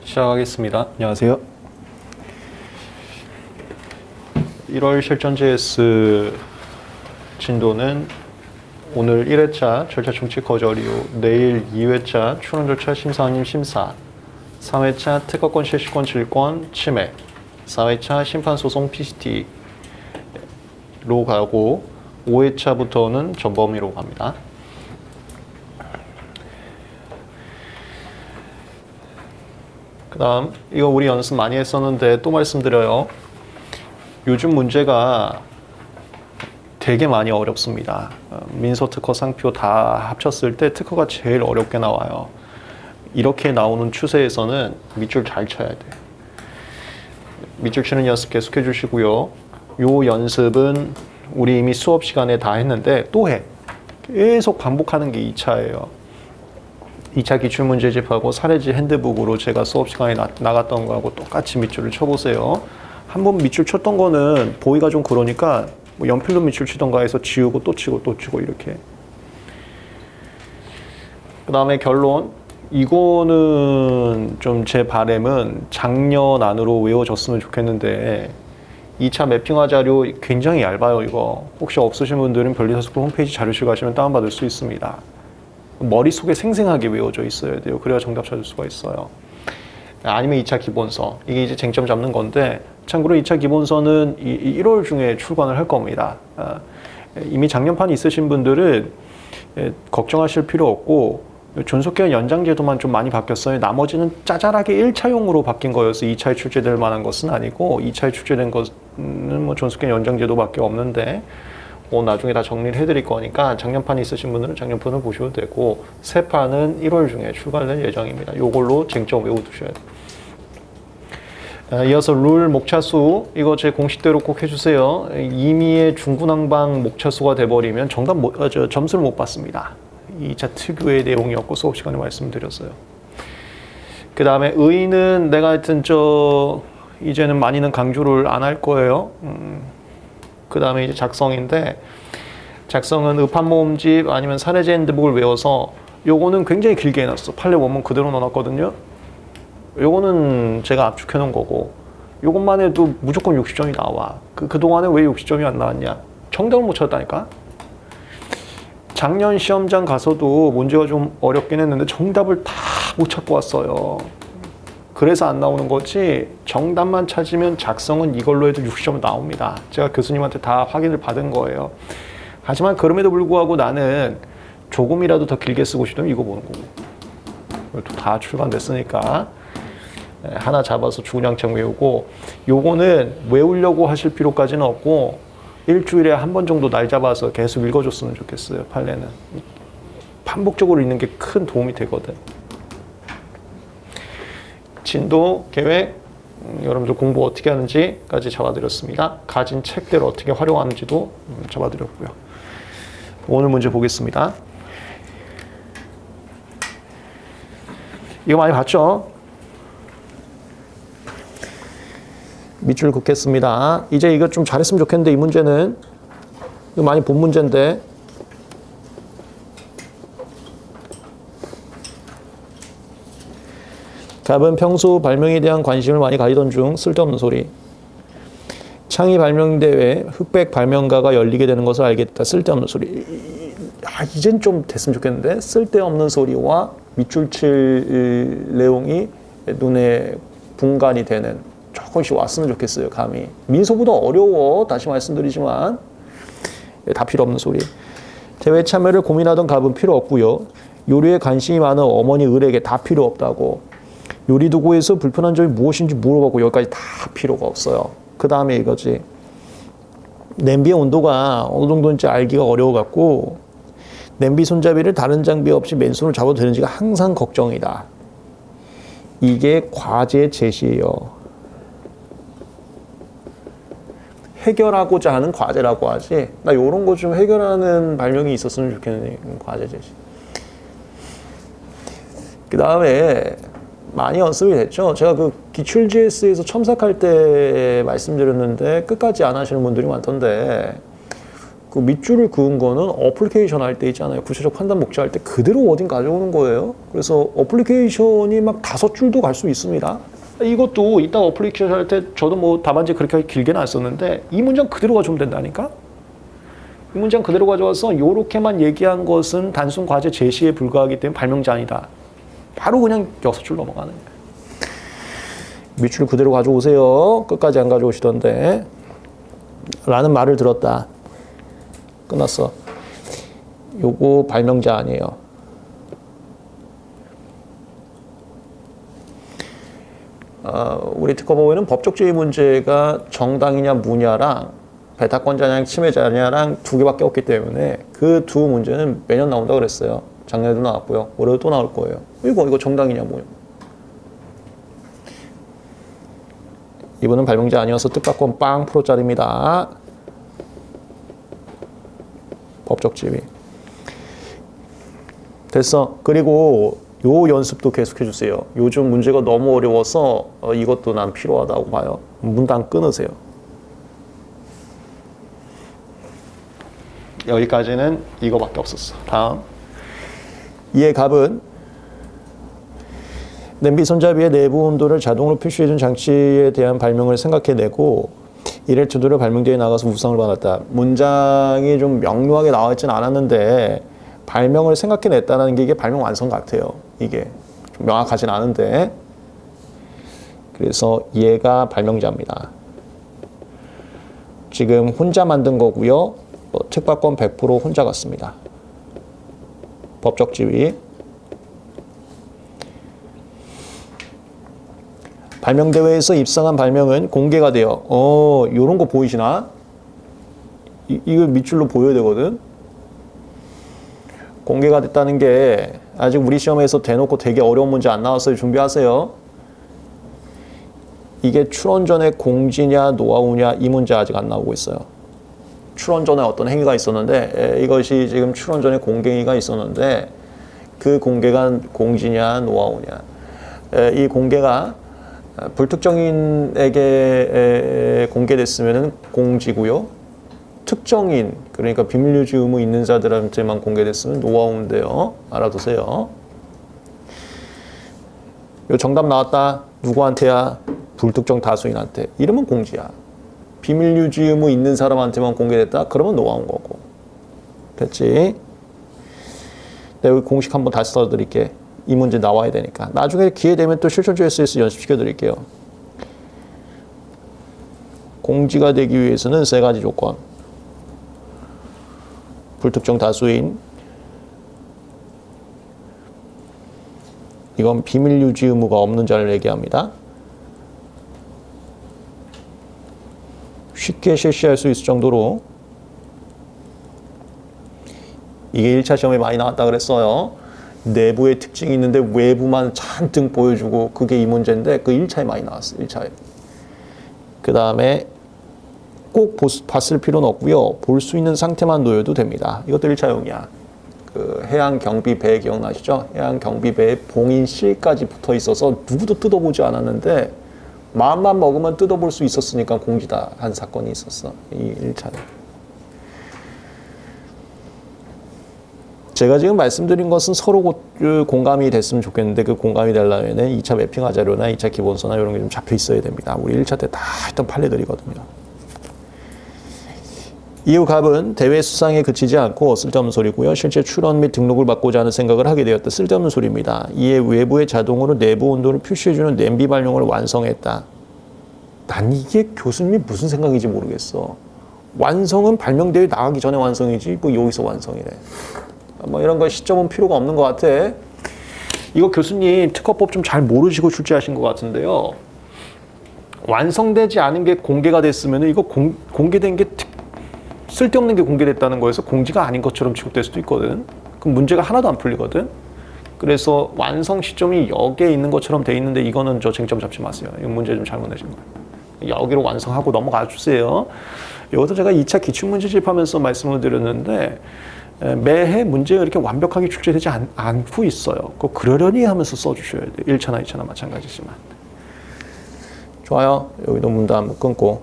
시작하겠습니다. 안녕하세요. 1월 실전 JS 진도는 오늘 1회차 절차 총칙 거절 이후 내일 2회차 추론 절차 심사 확인 심사 3회차 특허권 실시권 질권 침해 4회차 심판소송 PCT로 가고 5회차부터는 전범위로 갑니다. 그 다음 이거 우리 연습 많이 했었는데 또 말씀드려요. 요즘 문제가 되게 많이 어렵습니다. 민서 특허 상표 다 합쳤을 때 특허가 제일 어렵게 나와요. 이렇게 나오는 추세에서는 밑줄 잘 쳐야 돼. 밑줄 치는 연습 계속 해주시고요. 요 연습은 우리 이미 수업 시간에 다 했는데 또 해. 계속 반복하는 게 2차예요. 2차 기출문제집하고 사례지 핸드북으로 제가 수업 시간에 나갔던 거하고 똑같이 밑줄을 쳐보세요. 한번 밑줄 쳤던 거는 보기가 좀 그러니까 뭐 연필로 밑줄 치던가 해서 지우고 또 치고 또 치고 이렇게. 그 다음에 결론. 이거는 좀 제 바람은 작년 안으로 외워졌으면 좋겠는데 2차 매핑화 자료 굉장히 얇아요. 이거 혹시 없으신 분들은 변리사스쿨 홈페이지 자료실 가시면 다운받을 수 있습니다. 머릿속에 생생하게 외워져 있어야 돼요. 그래야 정답 찾을 수가 있어요. 아니면 2차 기본서. 이게 이제 쟁점 잡는 건데 참고로 2차 기본서는 1월 중에 출간을 할 겁니다. 이미 작년판 있으신 분들은 걱정하실 필요 없고 존속기간 연장 제도만 좀 많이 바뀌었어요. 나머지는 짜잘하게 1차용으로 바뀐 거여서 2차에 출제될 만한 것은 아니고 2차에 출제된 것은 뭐 존속기간 연장 제도밖에 없는데 나중에 다 정리를 해드릴 거니까 작년판 있으신 분들은 작년판을 보셔도 되고 새 판은 1월 중에 출간될 예정입니다. 요걸로 쟁점 외워두셔야 돼요. 이어서 룰 목차수 이거 제 공식대로 꼭 해주세요. 임의의 중구난방 목차수가 돼버리면 점수를 못 받습니다. 2차 특유의 내용이었고 수업 시간에 말씀드렸어요. 그 다음에 의의는 내가 하여튼 이제는 많이는 강조를 안 할 거예요. 그 다음에 이제 작성인데 작성은 읍한모음집 아니면 사례지 핸드북을 외워서 요거는 굉장히 길게 해놨어. 판례 원문 그대로 넣어놨거든요. 요거는 제가 압축해 놓은 거고 요것만 해도 무조건 60점이 나와. 그동안에 왜 60점이 안 나왔냐? 정답을 못 찾았다니까. 작년 시험장 가서도 문제가 좀 어렵긴 했는데 정답을 다 못 찾고 왔어요. 그래서 안 나오는 거지 정답만 찾으면 작성은 이걸로 해도 60점 나옵니다. 제가 교수님한테 다 확인을 받은 거예요. 하지만 그럼에도 불구하고 나는 조금이라도 더 길게 쓰고 싶으면 이거 보는 거고. 이것도 다 출간됐으니까 하나 잡아서 주구장창 외우고 요거는 외우려고 하실 필요까지는 없고 일주일에 한 번 정도 날 잡아서 계속 읽어줬으면 좋겠어요. 판례는. 반복적으로 읽는 게 큰 도움이 되거든. 진도, 계획, 여러분들 공부 어떻게 하는지까지 잡아드렸습니다. 가진 책들을 어떻게 활용하는지도 잡아드렸고요. 오늘 문제 보겠습니다. 이거 많이 봤죠? 밑줄 긋겠습니다. 이제 이거 좀 잘했으면 좋겠는데 이 문제는 이거 많이 본 문제인데 갑은 평소 발명에 대한 관심을 많이 가지던 중 쓸데없는 소리. 창의 발명대회 흑백 발명가가 열리게 되는 것을 알겠다. 쓸데없는 소리. 이젠 좀 됐으면 좋겠는데 쓸데없는 소리와 밑줄 칠 내용이 눈에 분간이 되는 조금씩 왔으면 좋겠어요. 감이. 민소보다 어려워. 다시 말씀드리지만 다 필요 없는 소리. 대회 참여를 고민하던 갑은 필요 없고요. 요리에 관심이 많은 어머니 을에게 다 필요 없다고. 요리 도구에서 불편한 점이 무엇인지 물어보고 여기까지 다 필요가 없어요. 그 다음에 이거지. 냄비의 온도가 어느 정도인지 알기가 어려워갖고 냄비 손잡이를 다른 장비 없이 맨손으로 잡아도 되는지가 항상 걱정이다. 이게 과제 제시예요. 해결하고자 하는 과제라고 하지. 나 이런 거 좀 해결하는 발명이 있었으면 좋겠는 과제 제시. 그 다음에 많이 연습이 됐죠. 제가 그 기출 GS에서 첨삭할 때 말씀드렸는데 끝까지 안 하시는 분들이 많던데 그 밑줄을 그은 거는 어플리케이션 할 때 있잖아요. 구체적 판단 목적 할 때 그대로 워딩 가져오는 거예요. 그래서 어플리케이션이 막 5줄도 갈 수 있습니다. 이것도 이따 어플리케이션 할 때 저도 뭐 답안지 그렇게 길게는 안 썼는데 이 문장 그대로 가져오면 된다니까? 이 문장 그대로 가져와서 요렇게만 얘기한 것은 단순 과제 제시에 불과하기 때문에 발명자 아니다. 바로 그냥 6줄 넘어가는 거예요. 밑줄 그대로 가져오세요. 끝까지 안 가져오시던데. 라는 말을 들었다. 끝났어. 요거 발명자 아니에요. 우리 특허법에는 법적주의 문제가 정당이냐 무냐랑 배타권자냐 침해자냐랑 2개밖에 없기 때문에 그 2 문제는 매년 나온다고 그랬어요. 작년에도 나왔고요. 올해도 또 나올 거예요. 이거 정당이냐 뭐냐. 이분은 발명자 아니어서 뜻밖은 빵 프로짜리입니다. 법적 지위. 됐어. 그리고 요 연습도 계속해 주세요. 요즘 문제가 너무 어려워서 이것도 난 필요하다고 봐요. 문단 끊으세요. 여기까지는 이거밖에 없었어. 다음. 이의 값은 냄비 손잡이의 내부 온도를 자동으로 표시해준 장치에 대한 발명을 생각해내고 이를 두드려 발명대회에 나가서 우상을 받았다. 문장이 좀 명료하게 나와 있지는 않았는데 발명을 생각해냈다는 게 이게 발명 완성 같아요. 이게 좀 명확하진 않은데 그래서 얘가 발명자입니다. 지금 혼자 만든 거고요. 특허권 100% 혼자 갔습니다. 법적 지위. 발명대회에서 입상한 발명은 공개가 돼요. 요런 거 보이시나? 이거 밑줄로 보여야 되거든? 공개가 됐다는 게 아직 우리 시험에서 대놓고 되게 어려운 문제 안 나왔어요. 준비하세요. 이게 출원 전에 공지냐 노하우냐 이 문제 아직 안 나오고 있어요. 출원 전에 어떤 행위가 있었는데 이것이 지금 출원 전에 공개가 있었는데 그 공개가 공지냐 노하우냐. 이 공개가 불특정인에게 공개됐으면 공지고요. 특정인, 그러니까 비밀유지 의무 있는 자들한테만 공개됐으면 노하우인데요. 알아두세요. 요 정답 나왔다. 누구한테야? 불특정 다수인한테. 이러면 공지야. 비밀유지 의무 있는 사람한테만 공개됐다? 그러면 노하우인 거고. 됐지? 내가 여기 공식 한번 다시 써드릴게. 이 문제 나와야 되니까. 나중에 기회 되면 또 실천주 SS 연습시켜 드릴게요. 공지가 되기 위해서는 3가지 조건. 불특정 다수인. 이건 비밀 유지 의무가 없는 자를 얘기합니다. 쉽게 실시할 수 있을 정도로. 이게 1차 시험에 많이 나왔다 그랬어요. 내부의 특징이 있는데 외부만 잔뜩 보여주고 그게 이 문제인데 그 1차에 많이 나왔어요. 1차에. 그 다음에 꼭 봤을 필요는 없고요. 볼 수 있는 상태만 놓여도 됩니다. 이것도 1차용이야. 그 해양경비배 기억나시죠? 해양경비배에 봉인실까지 붙어 있어서 누구도 뜯어보지 않았는데 마음만 먹으면 뜯어볼 수 있었으니까 공지다 한 사건이 있었어. 이 1차는. 제가 지금 말씀드린 것은 서로 공감이 됐으면 좋겠는데 그 공감이 되려면 2차 매핑화 자료나 2차 기본서나 이런 게 좀 잡혀 있어야 됩니다. 우리 1차 때 다 했던 판례들이거든요. 이후 갑은 대회 수상에 그치지 않고 쓸데없는 소리고요. 실제 출원 및 등록을 받고자 하는 생각을 하게 되었다. 쓸데없는 소리입니다. 이에 외부에 자동으로 내부 온도를 표시해주는 냄비 발명을 완성했다. 난 이게 교수님이 무슨 생각인지 모르겠어. 완성은 발명대회 나가기 전에 완성이지 뭐 여기서 완성이래. 뭐 이런 거 시점은 필요가 없는 것 같아. 이거 교수님 특허법 좀 잘 모르시고 출제하신 것 같은데요. 완성되지 않은 게 공개가 됐으면 이거 공개된 게 쓸데없는 게 공개됐다는 거에서 공지가 아닌 것처럼 취급될 수도 있거든. 그럼 문제가 하나도 안 풀리거든. 그래서 완성 시점이 여기에 있는 것처럼 돼 있는데 이거는 저 쟁점 잡지 마세요. 이 문제 좀 잘못 내신 거예요. 여기로 완성하고 넘어가 주세요. 이것도 제가 2차 기출문제집하면서 말씀을 드렸는데 매해 문제가 이렇게 완벽하게 출제되지 않고 있어요. 그거 그러려니 하면서 써주셔야 돼요. 1차나 2차나 마찬가지지만. 좋아요. 여기도 문단 한번 끊고.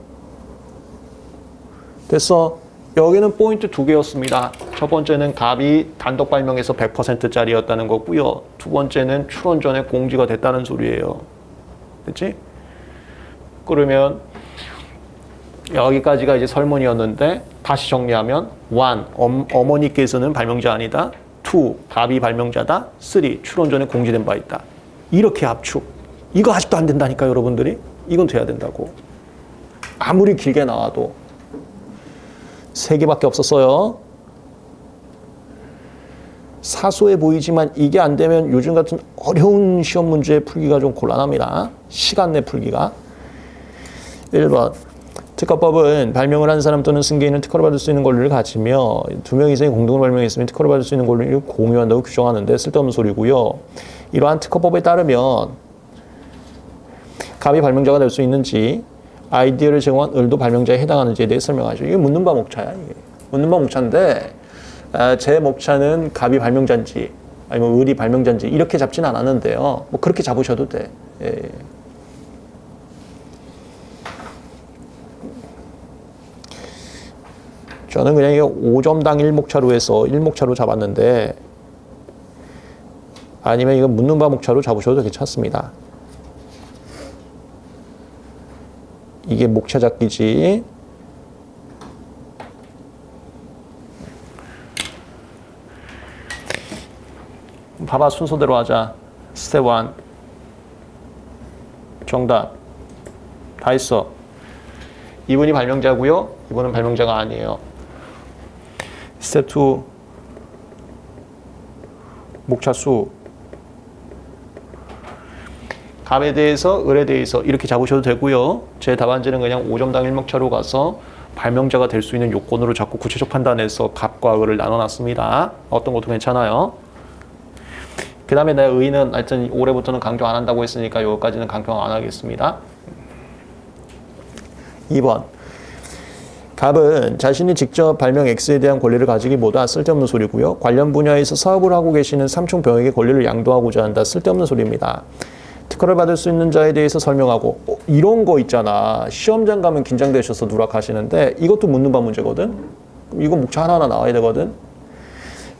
됐어. 여기는 포인트 두 개였습니다. 첫 번째는 갑이 단독 발명에서 100%짜리였다는 거고요. 두 번째는 출원 전에 공지가 됐다는 소리예요. 됐지? 그러면 여기까지가 이제 설문이었는데 다시 정리하면 1. 어머니께서는 발명자 아니다. 2. 갑이 발명자다. 3. 출원 전에 공지된 바 있다. 이렇게 압축. 이거 아직도 안 된다니까 여러분들이. 이건 돼야 된다고. 아무리 길게 나와도 3개밖에 없었어요. 사소해 보이지만 이게 안 되면 요즘 같은 어려운 시험 문제 풀기가 좀 곤란합니다. 시간 내 풀기가. 1번. 특허법은 발명을 한 사람 또는 승계인은 특허를 받을 수 있는 권리를 가지며 2명 이상이 공동으로 발명했으면 특허를 받을 수 있는 권리를 공유한다고 규정하는데 쓸데없는 소리고요. 이러한 특허법에 따르면 갑이 발명자가 될 수 있는지 아이디어를 제공한 을도 발명자에 해당하는지에 대해 설명하죠. 이게 묻는 바 목차야. 이게. 묻는 바 목차인데 제 목차는 갑이 발명자인지 아니면 을이 발명자인지 이렇게 잡지는 않았는데요. 뭐 그렇게 잡으셔도 돼. 예. 저는 그냥 이거 5점당 1목차로 해서 1목차로 잡았는데 아니면 이거 묻는 바 목차로 잡으셔도 괜찮습니다. 이게 목차 잡기지. 봐봐, 순서대로 하자. 스텝 1. 정답. 다 있어. 이분이 발명자고요. 이분은 발명자가 아니에요. 스텝 2. 목차 수. 갑에 대해서, 을에 대해서 이렇게 잡으셔도 되고요. 제 답안지는 그냥 5점당 1목차로 가서 발명자가 될 수 있는 요건으로 자꾸 구체적 판단해서 갑과 을을 나눠놨습니다. 어떤 것도 괜찮아요. 그 다음에 내 의는 하여튼 올해부터는 강조 안 한다고 했으니까 여기까지는 강조 안 하겠습니다. 2번. 갑은 자신이 직접 발명 X에 대한 권리를 가지기보다 쓸데없는 소리고요. 관련 분야에서 사업을 하고 계시는 삼촌 병에게 권리를 양도하고자 한다. 쓸데없는 소리입니다. 특허를 받을 수 있는 자에 대해서 설명하고 이런 거 있잖아. 시험장 가면 긴장되셔서 누락하시는데 이것도 묻는 바 문제거든. 이거 목차 하나하나 나와야 되거든.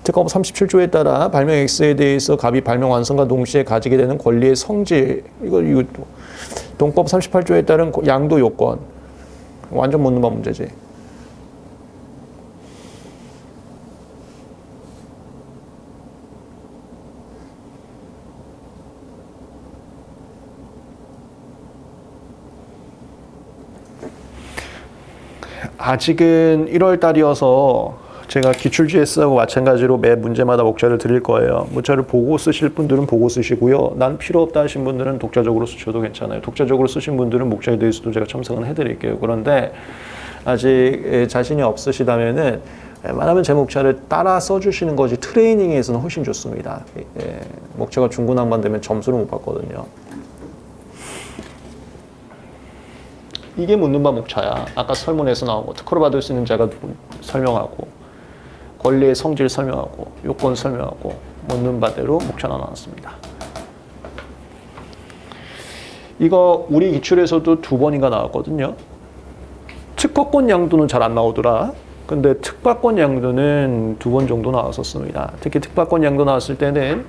특허법 37조에 따라 발명 X에 대해서 갑이 발명 완성과 동시에 가지게 되는 권리의 성질 이거 동법 38조에 따른 양도 요건 완전 묻는 바 문제지. 아직은 1월 달이어서 제가 기출 GS하고 마찬가지로 매 문제마다 목차를 드릴 거예요. 목차를 보고 쓰실 분들은 보고 쓰시고요. 난 필요 없다 하신 분들은 독자적으로 쓰셔도 괜찮아요. 독자적으로 쓰신 분들은 목차에 대해서도 제가 첨삭은 해드릴게요. 그런데 아직 자신이 없으시다면은 웬만하면 제 목차를 따라 써주시는 것이 트레이닝에서는 훨씬 좋습니다. 목차가 중구난방되면 점수를 못 받거든요. 이게 묻는 바 목차야. 아까 설문에서 나온 거. 특허를 받을 수 있는 자가 누구 설명하고 권리의 성질 설명하고 요건 설명하고 묻는 바대로 목차 나눴습니다. 이거 우리 기출에서도 2번인가 나왔거든요. 특허권 양도는 잘 안 나오더라. 근데 특파권 양도는 2번 정도 나왔었습니다. 특히 특파권 양도 나왔을 때는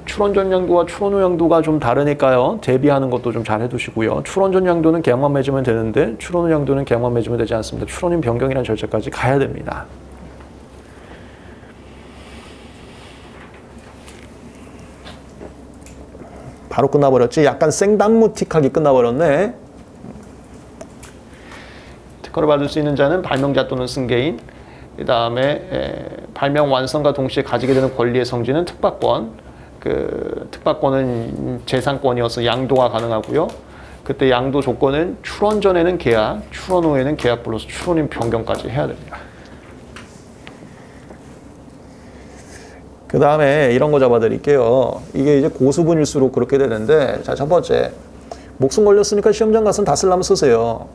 출원 전 양도와 출원 후 양도가 좀 다르니까요. 대비하는 것도 좀 잘 해두시고요. 출원 전 양도는 계약만 맺으면 되는데 출원 후 양도는 계약만 맺으면 되지 않습니다. 출원인 변경이라는 절차까지 가야 됩니다. 바로 끝나버렸지? 약간 생당무틱하게 끝나버렸네. 특허를 받을 수 있는 자는 발명자 또는 승계인, 그 다음에 발명 완성과 동시에 가지게 되는 권리의 성질은 특파권. 그 특파권은 재산권이어서 양도가 가능하고요. 그때 양도 조건은 출원 전에는 계약, 출원 후에는 계약 플러스 출원인 변경까지 해야 됩니다. 그 다음에 이런 거 잡아드릴게요. 이게 이제 고수분일수록 그렇게 되는데, 자, 첫 번째, 목숨 걸렸으니까 시험장 가서는 다 쓰려면 쓰세요.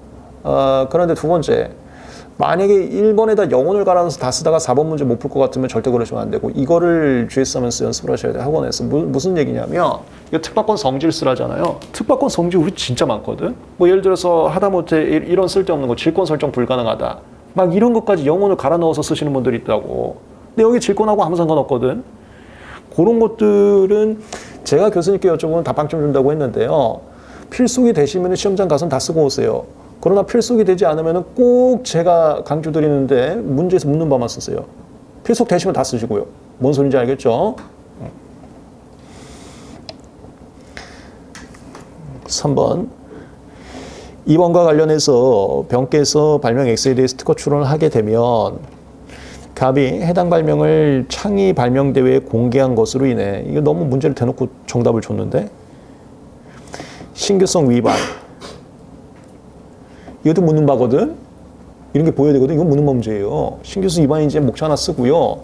그런데 두 번째, 만약에 1번에다 영혼을 갈아넣어서 다 쓰다가 4번 문제 못 풀 것 같으면 절대 그러시면 안 되고, 이거를 GS 하면서 연습을 하셔야 돼요. 학원에서. 무슨 얘기냐면, 이거 특파권 성질 쓰라잖아요. 특파권 성질 우리 진짜 많거든? 뭐 예를 들어서 하다못해 이런 쓸데없는 거, 질권 설정 불가능하다. 막 이런 것까지 영혼을 갈아 넣어서 쓰시는 분들이 있더라고. 근데 여기 질권하고 아무 상관없거든. 그런 것들은 제가 교수님께 여쭤보면 답방 좀 준다고 했는데요. 필속이 되시면 시험장 가서 다 쓰고 오세요. 그러나 필속이 되지 않으면 꼭 제가 강조드리는데 문제에서 묻는 바만 쓰세요. 필속 되시면 다 쓰시고요. 뭔 소리인지 알겠죠? 3번. 2번과 관련해서 병께서 발명 X에 대해서 특허 출원을 하게 되면 갑이 해당 발명을 창의 발명대회에 공개한 것으로 인해, 이거 너무 문제를 대놓고 정답을 줬는데, 신규성 위반. 이것도 묻는 바거든? 이런 게 보여야 되거든? 이건 묻는 바 문제예요. 신규성 위반인지 목차 하나 쓰고요.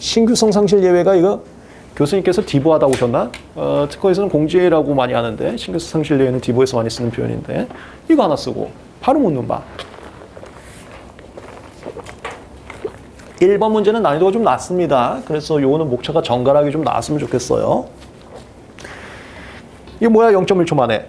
신규성 상실 예외가 이거 교수님께서 디보하다 오셨나? 특허에서는 공지라고 많이 하는데 신규성 상실 예외는 디보에서 많이 쓰는 표현인데 이거 하나 쓰고 바로 묻는 바. 1번 문제는 난이도가 좀 낮습니다. 그래서 요거는 목차가 정갈하게 좀 나왔으면 좋겠어요. 이게 뭐야? 0.1초 만에.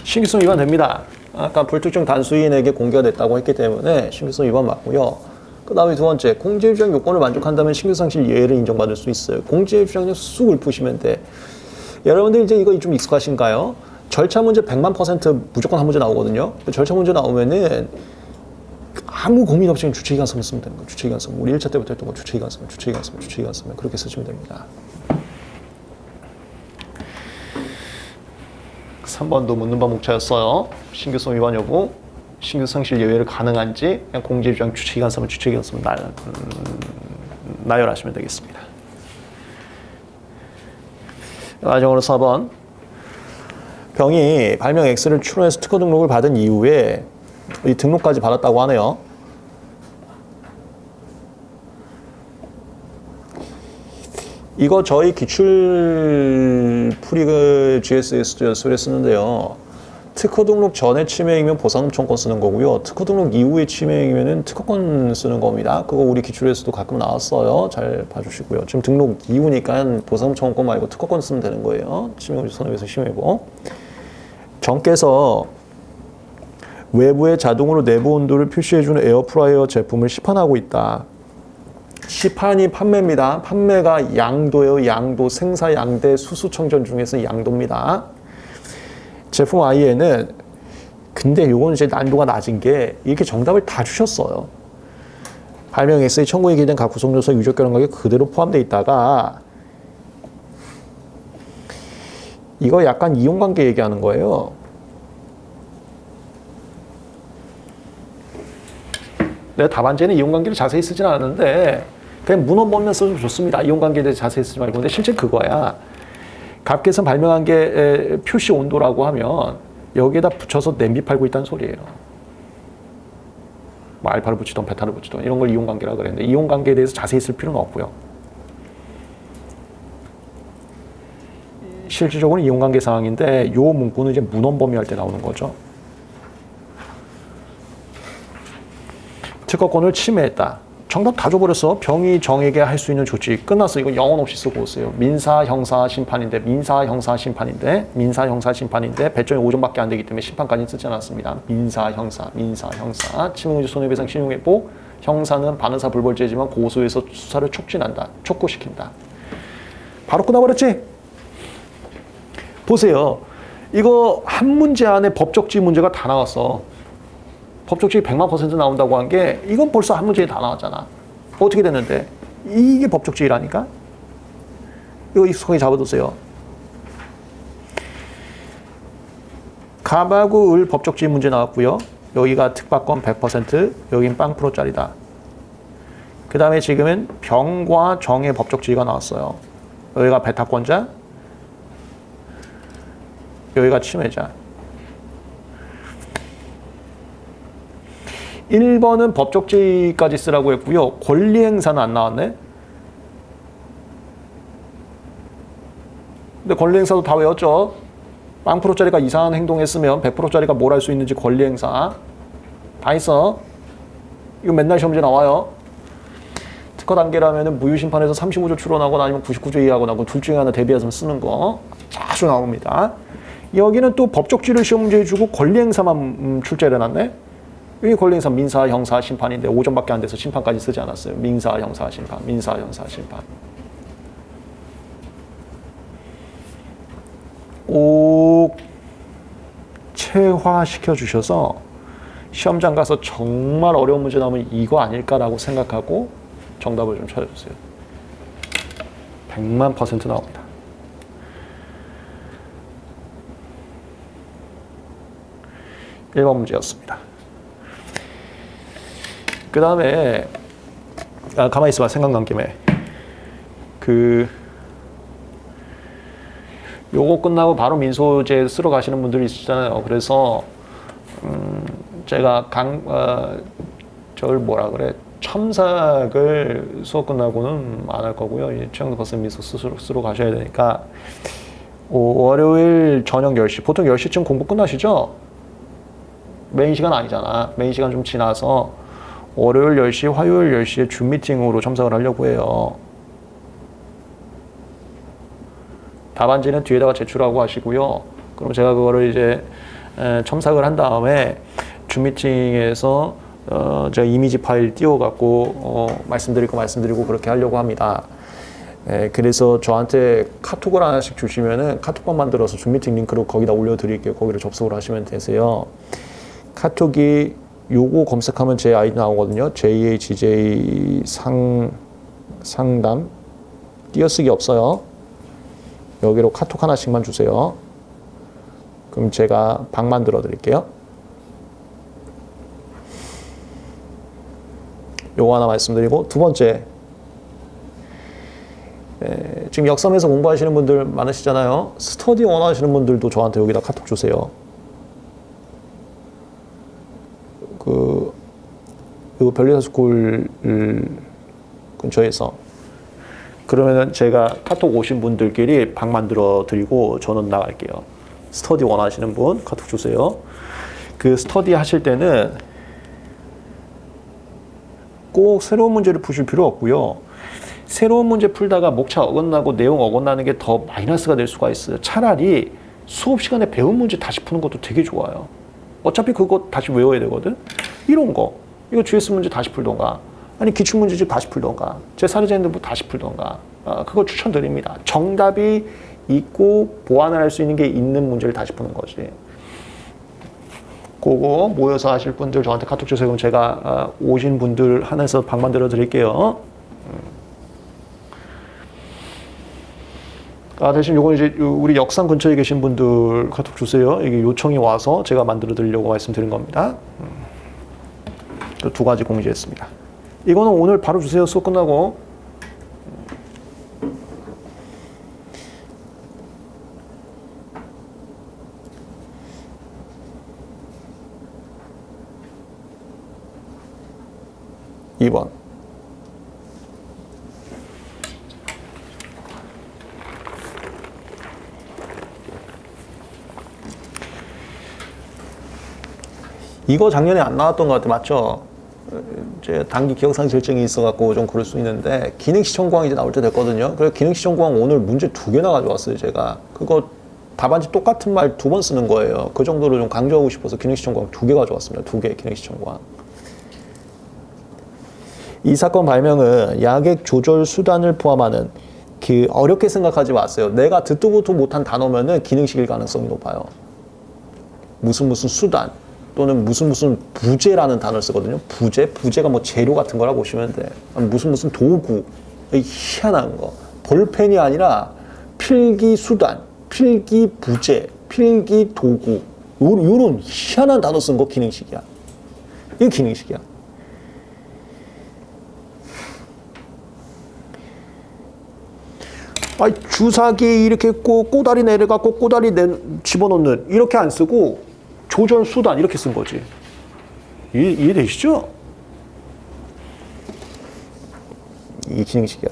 신규성 위반 됩니다. 아까 불특정 단수인에게 공개가 됐다고 했기 때문에 신규성 위반 맞고요. 그 다음에 두 번째, 공지의 주장 요건을 만족한다면 신규상실 예외를 인정받을 수 있어요. 공지의 주장을 쑥 읊으시면 돼. 여러분들 이제 이거 좀 익숙하신가요? 절차 문제 100만% 무조건 한 문제 나오거든요. 절차 문제 나오면은 아무 고민 없이 주체기관성을 쓰면 되는 거예요. 주체기관성. 우리 1차 때부터 했던 거 주체기관성. 그렇게 쓰시면 됩니다. 3번도 묻는 바 목차였어요. 신규성 위반 여부, 신규상실 예외를 가능한지 그냥 공지의 주장 주체기관성은 나열하시면 되겠습니다. 마지막으로 4번. 병이 발명 X를 출원해서 특허 등록을 받은 이후에 이 등록까지 받았다고 하네요. 이거 저희 기출 풀이 GS에서도 연습을 했었는데요. 특허 등록 전에 치매이면 보상 청권 쓰는 거고요. 특허 등록 이후에 치매이면은 특허권 쓰는 겁니다. 그거 우리 기출에서도 가끔 나왔어요. 잘 봐주시고요. 지금 등록 이후니까 보상 청권 말고 특허권 쓰면 되는 거예요. 치매금지 손해배상 심의보. 정께서 외부에 자동으로 내부 온도를 표시해주는 에어프라이어 제품을 시판하고 있다. 시판이 판매입니다. 판매가 양도예요. 양도, 생사 양대, 수수청전 중에서 양도입니다. 제품 I에는 근데 요건 이제 난이도가 낮은 게 이렇게 정답을 다 주셨어요. 발명 X의 청구에 기재된 각 구성 요소 유적 결혼 가격 그대로 포함되어 있다가 이거 약간 이용관계 얘기하는 거예요. 내가 답안지에는 이용관계를 자세히 쓰진 않았는데 그냥 문헌 보면 써도 좋습니다. 이용관계에 대해서 자세히 쓰지 말고. 근데 실제 그거야. 갑께서 발명한 게 표시 온도라고 하면 여기에다 붙여서 냄비 팔고 있다는 소리예요. 뭐 알파를 붙이던 베타를 붙이던 이런 걸 이용관계라고 그랬는데 이용관계에 대해서 자세히 쓸 필요는 없고요. 실질적으로는 이용관계 상황인데 요 문구는 이제 문헌 범위할 때 나오는 거죠. 특허권을 침해했다. 정답 다 줘버렸어. 병이 정에게 할 수 있는 조치 끝났어. 이거 영혼 없이 쓰고 오세요. 민사, 형사, 심판인데 민사, 형사, 심판인데 배점이 5점밖에 안 되기 때문에 심판까지는 쓰지 않았습니다. 민사, 형사, 치명금지 손해배상 신용회복. 형사는 반의사 불벌죄지만 고소해서 수사를 촉진한다. 촉구시킨다. 바로 끝나버렸지? 보세요. 이거 한 문제 안에 법적지 문제가 다 나왔어. 법적지위 100만% 나온다고 한 게 이건 벌써 한 문제에 다 나왔잖아. 어떻게 됐는데? 이게 법적지위라니까? 이거 익숙하게 잡아두세요. 갑하고 을 법적지위 문제 나왔고요. 여기가 특박권 100%, 여긴 빵 프로짜리다. 그 다음에 지금은 병과 정의 법적지위가 나왔어요. 여기가 배타권자, 여기가 침해자. 1번은 법적지위까지 쓰라고 했고요. 권리행사는 안 나왔네. 근데 권리행사도 다 외웠죠. 0%짜리가 이상한 행동했으면 100%짜리가 뭘 할 수 있는지 권리행사 다 있어. 이거 맨날 시험지에 나와요. 특허 단계라면은 무효심판에서 35조 추론하거나 아니면 99조 이하거나 둘 중에 하나 대비해서 쓰는 거 자주 나옵니다. 여기는 또 법적지를 시험 문제 해주고 권리행사만 출제를 해놨네. 이 권리행사 민사, 형사, 심판인데 5점밖에 안 돼서 심판까지 쓰지 않았어요. 민사, 형사, 심판, 민사, 형사, 심판. 꼭 체화시켜 주셔서 시험장 가서 정말 어려운 문제 나오면 이거 아닐까라고 생각하고 정답을 좀 찾아주세요. 100만% 나옵니다. (1번) 문제였습니다. 그 다음에 가만히 있어봐. 생각난 김에 요거 끝나고 바로 민소제 쓰러 가시는 분들이 있잖아요. 그래서 제가 저걸 뭐라 그래, 첨삭을 수업 끝나고는 안 할 거고요. 최영도 박사님 민소 쓰러 가셔야 되니까 월요일 저녁 10시, 보통 10시쯤 공부 끝나시죠? 메인 시간 아니잖아. 메인 시간 좀 지나서 월요일 10시, 화요일 10시에 줌 미팅으로 첨삭을 하려고 해요. 답안지는 뒤에다가 제출하고 하시고요. 그럼 제가 그거를 이제 첨삭을 한 다음에 줌 미팅에서 제가 이미지 파일 띄워갖고 말씀드리고 그렇게 하려고 합니다. 그래서 저한테 카톡을 하나씩 주시면은 카톡방 만들어서 줌 미팅 링크로 거기다 올려드릴게요. 거기로 접속을 하시면 되세요. 카톡이 요거 검색하면 제 아이디 나오거든요. JHJ 상담 띄어쓰기 없어요. 여기로 카톡 하나씩만 주세요. 그럼 제가 방 만들어 드릴게요. 요거 하나 말씀드리고, 두 번째, 지금 역삼에서 공부하시는 분들 많으시잖아요. 스터디 원하시는 분들도 저한테 여기다 카톡 주세요. 요 별리사스쿨 근처에서. 그러면은 제가 카톡 오신 분들끼리 방 만들어 드리고 저는 나갈게요. 스터디 원하시는 분 카톡 주세요. 그 스터디 하실 때는 꼭 새로운 문제를 푸실 필요 없고요. 새로운 문제 풀다가 목차 어긋나고 내용 어긋나는 게 더 마이너스가 될 수가 있어요. 차라리 수업 시간에 배운 문제 다시 푸는 것도 되게 좋아요. 어차피 그거 다시 외워야 되거든. 이런 거, 이거 GS 문제 다시 풀던가, 아니 기출문제집 다시 풀던가, 제 사례자인들 뭐 다시 풀던가, 그거 추천드립니다. 정답이 있고 보완을 할 수 있는 게 있는 문제를 다시 푸는 거지. 그거 모여서 하실 분들 저한테 카톡 주세요. 그럼 제가 오신 분들 한해서 방 만들어 드릴게요. 대신 요건 이제 우리 역삼 근처에 계신 분들 카톡 주세요. 이게 요청이 와서 제가 만들어 드리려고 말씀드린 겁니다. 두 가지 공지했습니다. 이거는 오늘 바로 주세요. 수업 끝나고. (2번) 이거 작년에 안 나왔던 것 같아. 맞죠? 제 단기 기억상실증이 있어갖고 좀 그럴 수 있는데, 기능시청구항 이제 나올 때 됐거든요. 그래서 기능시청구항 오늘 문제 2개나 가져왔어요. 제가 그거 답안지 똑같은 말 2번 쓰는 거예요. 그 정도로 좀 강조하고 싶어서 기능시청구항 2개 가져왔습니다. 2개 기능시청구항. 이 사건 발명은 약액 조절 수단을 포함하는, 어렵게 생각하지 마세요. 내가 듣도 보도 못한 단어면은 기능식일 가능성이 높아요. 무슨 수단 또는 무슨 부재라는 단어를 쓰거든요. 부재가 뭐 재료 같은 거라고 보시면 돼. 무슨 도구, 희한한 거. 볼펜이 아니라 필기 수단, 필기 부재, 필기 도구, 요런 희한한 단어 쓴 거 기능식이야. 이게 기능식이야. 주사기 이렇게 꼬다리 내려갖고 꼬다리 집어넣는, 이렇게 안 쓰고 조절 수단 이렇게 쓴 거지. 이해되시죠? 이게 기능식이야.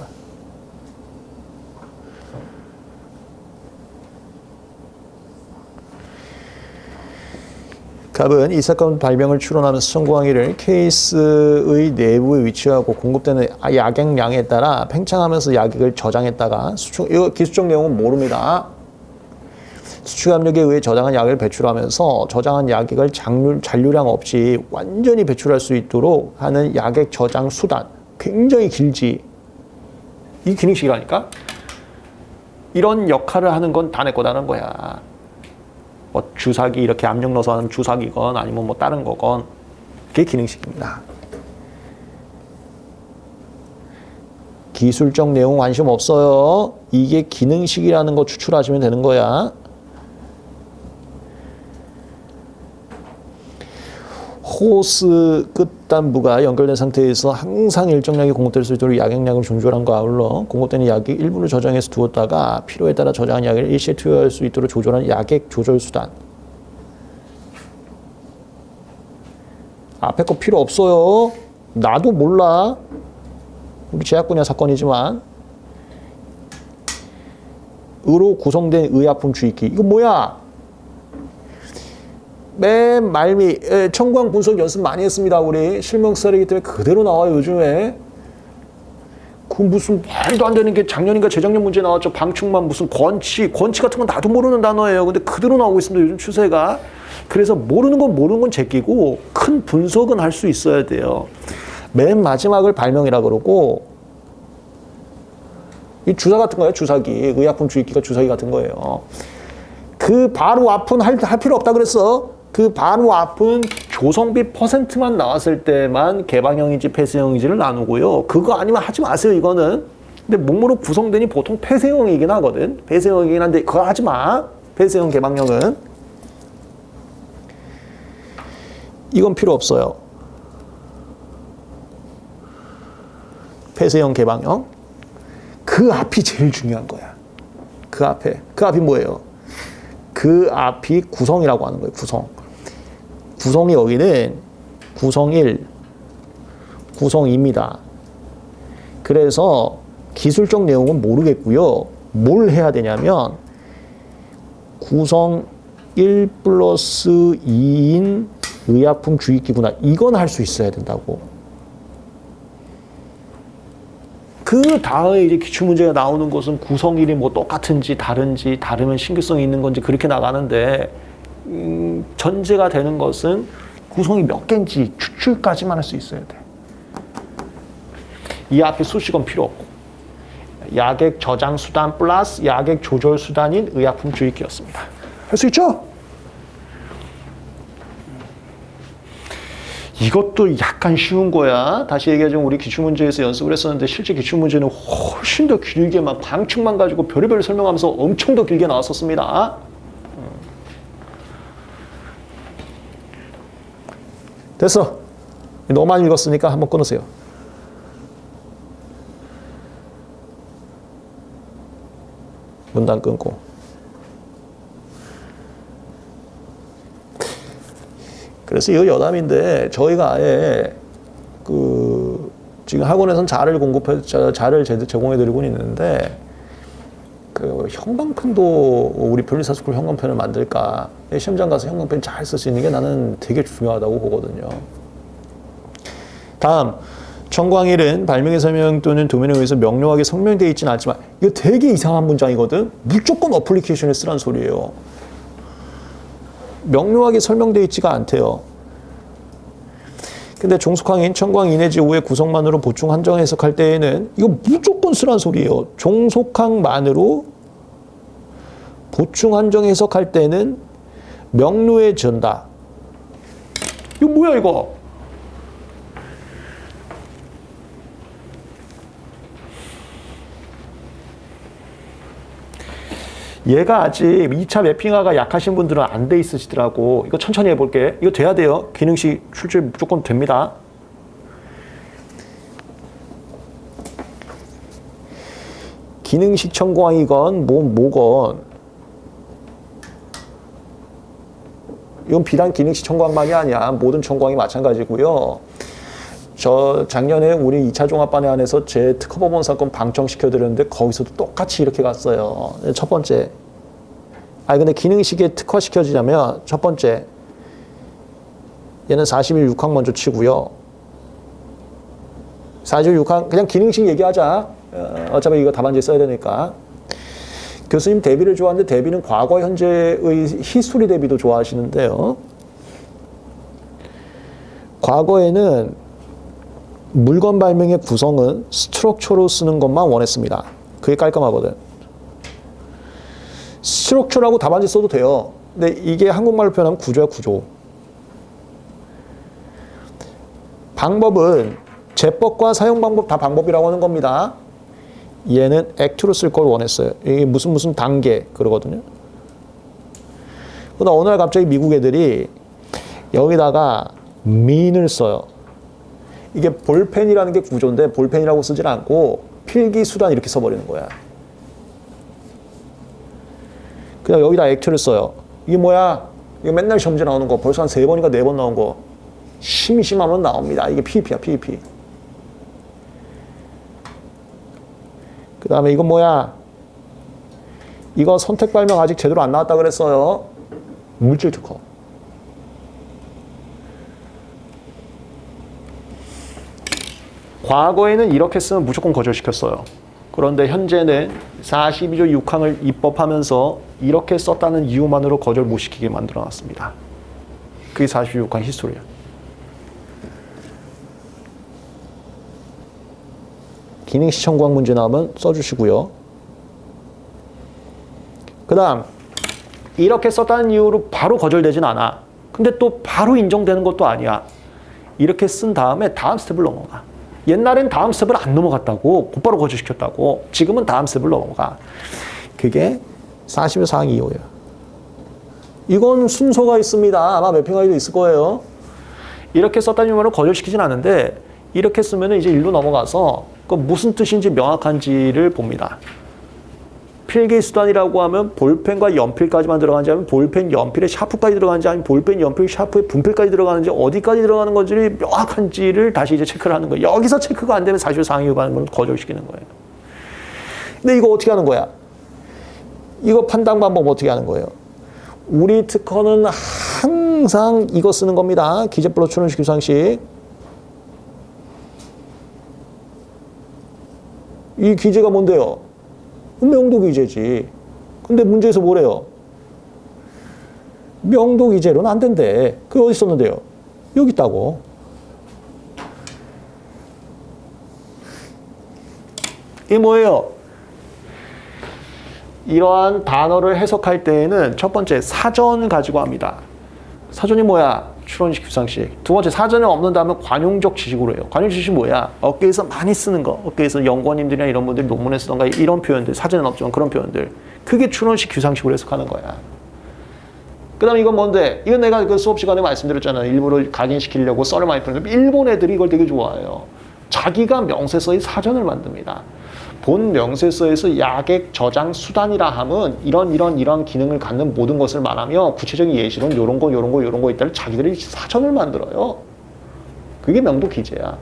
그 갑은 이 사건 발병을 추론하면서 청구항의를 케이스의 내부에 위치하고 공급되는 약액량에 따라 팽창하면서 약액을 저장했다가 이거 기술적 내용은 모릅니다. 수축 압력에 의해 저장한 약을 배출하면서 저장한 약액을 잔류량 없이 완전히 배출할 수 있도록 하는 약액 저장 수단. 굉장히 길지. 이 기능식이라니까? 이런 역할을 하는 건 다 내 거다는 거야. 뭐 주사기 이렇게 압력 넣어서 하는 주사기건 아니면 뭐 다른 거건 그게 기능식입니다. 기술적 내용 관심 없어요. 이게 기능식이라는 거 추출하시면 되는 거야. 호스 끝단부가 연결된 상태에서 항상 일정량이 공급될 수 있도록 약액량을 조절한과 아울러 공급되는 약이 일부를 저장해서 두었다가 필요에 따라 저장한 약을 일시에 투여할 수 있도록 조절한 약액 조절 수단. 앞에 거 필요 없어요. 나도 몰라. 우리 제약 분야 사건이지만 으로 구성된 의약품 주입기. 이거 뭐야? 맨 말미 청구항 분석 연습 많이 했습니다. 우리 실명 썰이기 때문에 그대로 나와요. 요즘에 그 무슨 말도 안 되는 게 작년인가 재작년 문제 나왔죠. 방충망 무슨 권치 같은 건 나도 모르는 단어예요. 근데 그대로 나오고 있습니다. 요즘 추세가. 그래서 모르는 건 제끼고 큰 분석은 할 수 있어야 돼요. 맨 마지막을 발명이라 그러고 이 주사 같은 거예요. 주사기. 의약품 주입기가 주사기 같은 거예요. 그 바로 앞은 할 필요 없다 그랬어. 그 바로 앞은 조성비 퍼센트만 나왔을 때만 개방형인지 폐쇄형인지를 나누고요. 그거 아니면 하지 마세요, 이거는. 근데 목무로 구성되니 보통 폐쇄형이긴 하거든. 폐쇄형이긴 한데 그거 하지 마. 폐쇄형 개방형은. 이건 필요 없어요. 폐쇄형 개방형. 그 앞이 제일 중요한 거야. 그 앞이 뭐예요? 그 앞이 구성이라고 하는 거예요. 구성이 여기는 구성 1, 구성 2입니다. 그래서 기술적 내용은 모르겠고요. 뭘 해야 되냐면 구성 1 플러스 2인 의약품 주입기구나. 이건 할 수 있어야 된다고. 그 다음에 이제 기출문제가 나오는 것은 구성 1이 뭐 똑같은지 다른지 다르면 신규성이 있는 건지 그렇게 나가는데 전제가 되는 것은 구성이 몇 개인지 추출까지만 할 수 있어야 돼. 이 앞에 수식은 필요 없고 약액 저장 수단 플러스 약액 조절 수단인 의약품 주입기였습니다. 할 수 있죠? 이것도 약간 쉬운 거야. 다시 얘기하자면 우리 기출문제에서 연습을 했었는데 실제 기출문제는 훨씬 더 길게 막 방충망 가지고 별의별 설명하면서 엄청 더 길게 나왔었습니다. 됐어. 너무 많이 읽었으니까 한번 끊으세요. 문단 끊고. 그래서 이거 여담인데 저희가 아예 지금 학원에서는 자를 제공해드리고 있는데 그 형광펜도 우리 변리사스쿨 형광펜을 만들까? 시험장 가서 형광펜 잘 쓸 수 있는 게 나는 되게 중요하다고 보거든요. 다음, 청구항일은 발명의 설명 또는 도면에 의해서 명료하게 설명되어 있지는 않지만 이거 되게 이상한 문장이거든. 무조건 어플리케이션에 쓰란 소리예요. 명료하게 설명되어 있지가 않대요. 근데 종속항인 청구항 이내지 5의 구성만으로 보충 한정 해석할 때에는 이거 무조건 쓰란 소리예요. 종속항만으로 보충 한정 해석할 때는 명료해진다. 이거 뭐야 이거? 얘가 아직 2차 매핑화가 약하신 분들은 안 돼 있으시더라고. 이거 천천히 해볼게. 이거 돼야 돼요. 기능식 출제 무조건 됩니다. 기능식 청구항이건 뭐건 이건 비단 기능식 청구항만이 아니야. 모든 청구항이 마찬가지고요. 저 작년에 우리 2차 종합반에 한해서 제 특허법원 사건 방청시켜드렸는데 거기서도 똑같이 이렇게 갔어요. 첫 번째. 근데 기능식에 특화시켜주자면 첫 번째. 얘는 41,6항 먼저 치고요. 46항 그냥 기능식 얘기하자. 어차피 이거 답안지에 써야 되니까. 교수님 대비를 좋아하는데 대비는 과거 현재의 히스토리 대비도 좋아하시는데요. 과거에는 물건 발명의 구성은 스트럭처로 쓰는 것만 원했습니다. 그게 깔끔하거든. 스트럭처라고 답안지 써도 돼요. 근데 이게 한국말로 표현하면 구조야, 구조. 방법은 제법과 사용 방법 다 방법이라고 하는 겁니다. 얘는 액트로 쓸 걸 원했어요. 이게 무슨 단계 그러거든요. 그러다 어느 날 갑자기 미국 애들이 여기다가 mean을 써요. 이게 볼펜이라는 게 구조인데 볼펜이라고 쓰질 않고 필기 수단 이렇게 써버리는 거야. 그냥 여기다 액트를 써요. 이게 뭐야? 이게 맨날 시험지 나오는 거. 벌써 한 3번인가 4번 나온 거. 심하면 나옵니다. 이게 PEP야, PEP. 그 다음에 이건 뭐야? 이거 선택 발명 아직 제대로 안 나왔다 그랬어요. 물질 특허. 과거에는 이렇게 쓰면 무조건 거절시켰어요. 그런데 현재는 42조 6항을 입법하면서 이렇게 썼다는 이유만으로 거절 못 시키게 만들어놨습니다. 그게 42조 6항 히스토리야. 기능시 청구항 문제 나오면 써주시고요. 그 다음 이렇게 썼다는 이유로 바로 거절되진 않아. 근데 또 바로 인정되는 것도 아니야. 이렇게 쓴 다음에 다음 스텝을 넘어가. 옛날엔 다음 스텝을 안 넘어갔다고 곧바로 거절시켰다고. 지금은 다음 스텝을 넘어가. 그게 40여 사항 2호예요. 이건 순서가 있습니다. 아마 매핑하기도 있을 거예요. 이렇게 썼다는 이유로 거절시키진 않는데 이렇게 쓰면 이제 일로 넘어가서 그 무슨 뜻인지 명확한지를 봅니다. 필기수단이라고 하면 볼펜과 연필까지만 들어가는지 아니면 볼펜, 연필에 샤프까지 들어가는지 아니면 볼펜, 연필, 샤프에 분필까지 들어가는지 어디까지 들어가는 건지 명확한지를 다시 이제 체크를 하는 거예요. 여기서 체크가 안 되면 사실 상위가 하는 건 거절시키는 거예요. 근데 이거 어떻게 하는 거야? 이거 판단 방법 어떻게 하는 거예요? 우리 특허는 항상 이거 쓰는 겁니다. 기재플러 추론식 규상식. 이 기재가 뭔데요? 명도 기재지. 근데 문제에서 뭐래요? 명도 기재로는 안 된대. 그게 어디 있었는데요? 여기 있다고. 이게 뭐예요? 이러한 단어를 해석할 때에는 첫 번째 사전을 가지고 합니다. 사전이 뭐야? 추론식 규상식. 두 번째 사전에 없는다면 관용적 지식으로 해요. 관용 지식이 뭐야? 업계에서 많이 쓰는 거. 업계에서 연구원님들이나 이런 분들이 논문에 쓰던가 이런 표현들. 사전에는 없지만 그런 표현들. 그게 추론식 규상식으로 해석하는 거야. 그 다음에 이건 뭔데? 이건 내가 그 수업 시간에 말씀드렸잖아요. 일부러 각인시키려고 썰을 많이 푸는데 일본 애들이 이걸 되게 좋아해요. 자기가 명세서의 사전을 만듭니다. 본 명세서에서 약액 저장 수단이라 함은 이런 기능을 갖는 모든 것을 말하며 구체적인 예시로는 요런 거 있다를 자기들이 사전을 만들어요. 그게 명도 기재야.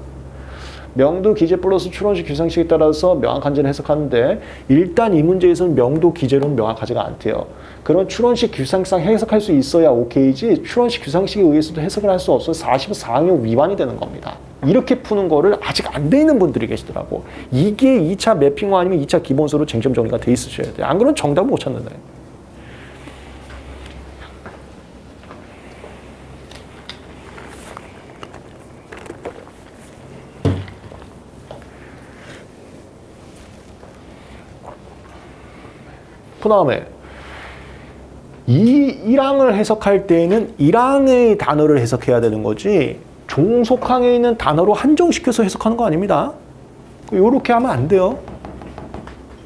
명도 기재 플러스 추론식 규상식에 따라서 명확한지를 해석하는데 일단 이 문제에서는 명도 기재로는 명확하지가 않대요. 그런 추론식 규상상 해석할 수 있어야 오케이지 추론식 규상식에 의해서도 해석을 할 수 없어서 44항의 위반이 되는 겁니다. 이렇게 푸는 거를 아직 안 돼 있는 분들이 계시더라고. 이게 2차 매핑화 아니면 2차 기본서로 쟁점 정리가 돼 있으셔야 돼요. 안 그러면 정답을 못 찾는다. 그 다음에 이 1항을 해석할 때에는 1항의 단어를 해석해야 되는 거지 종속항에 있는 단어로 한정시켜서 해석하는 거 아닙니다. 요렇게 하면 안 돼요.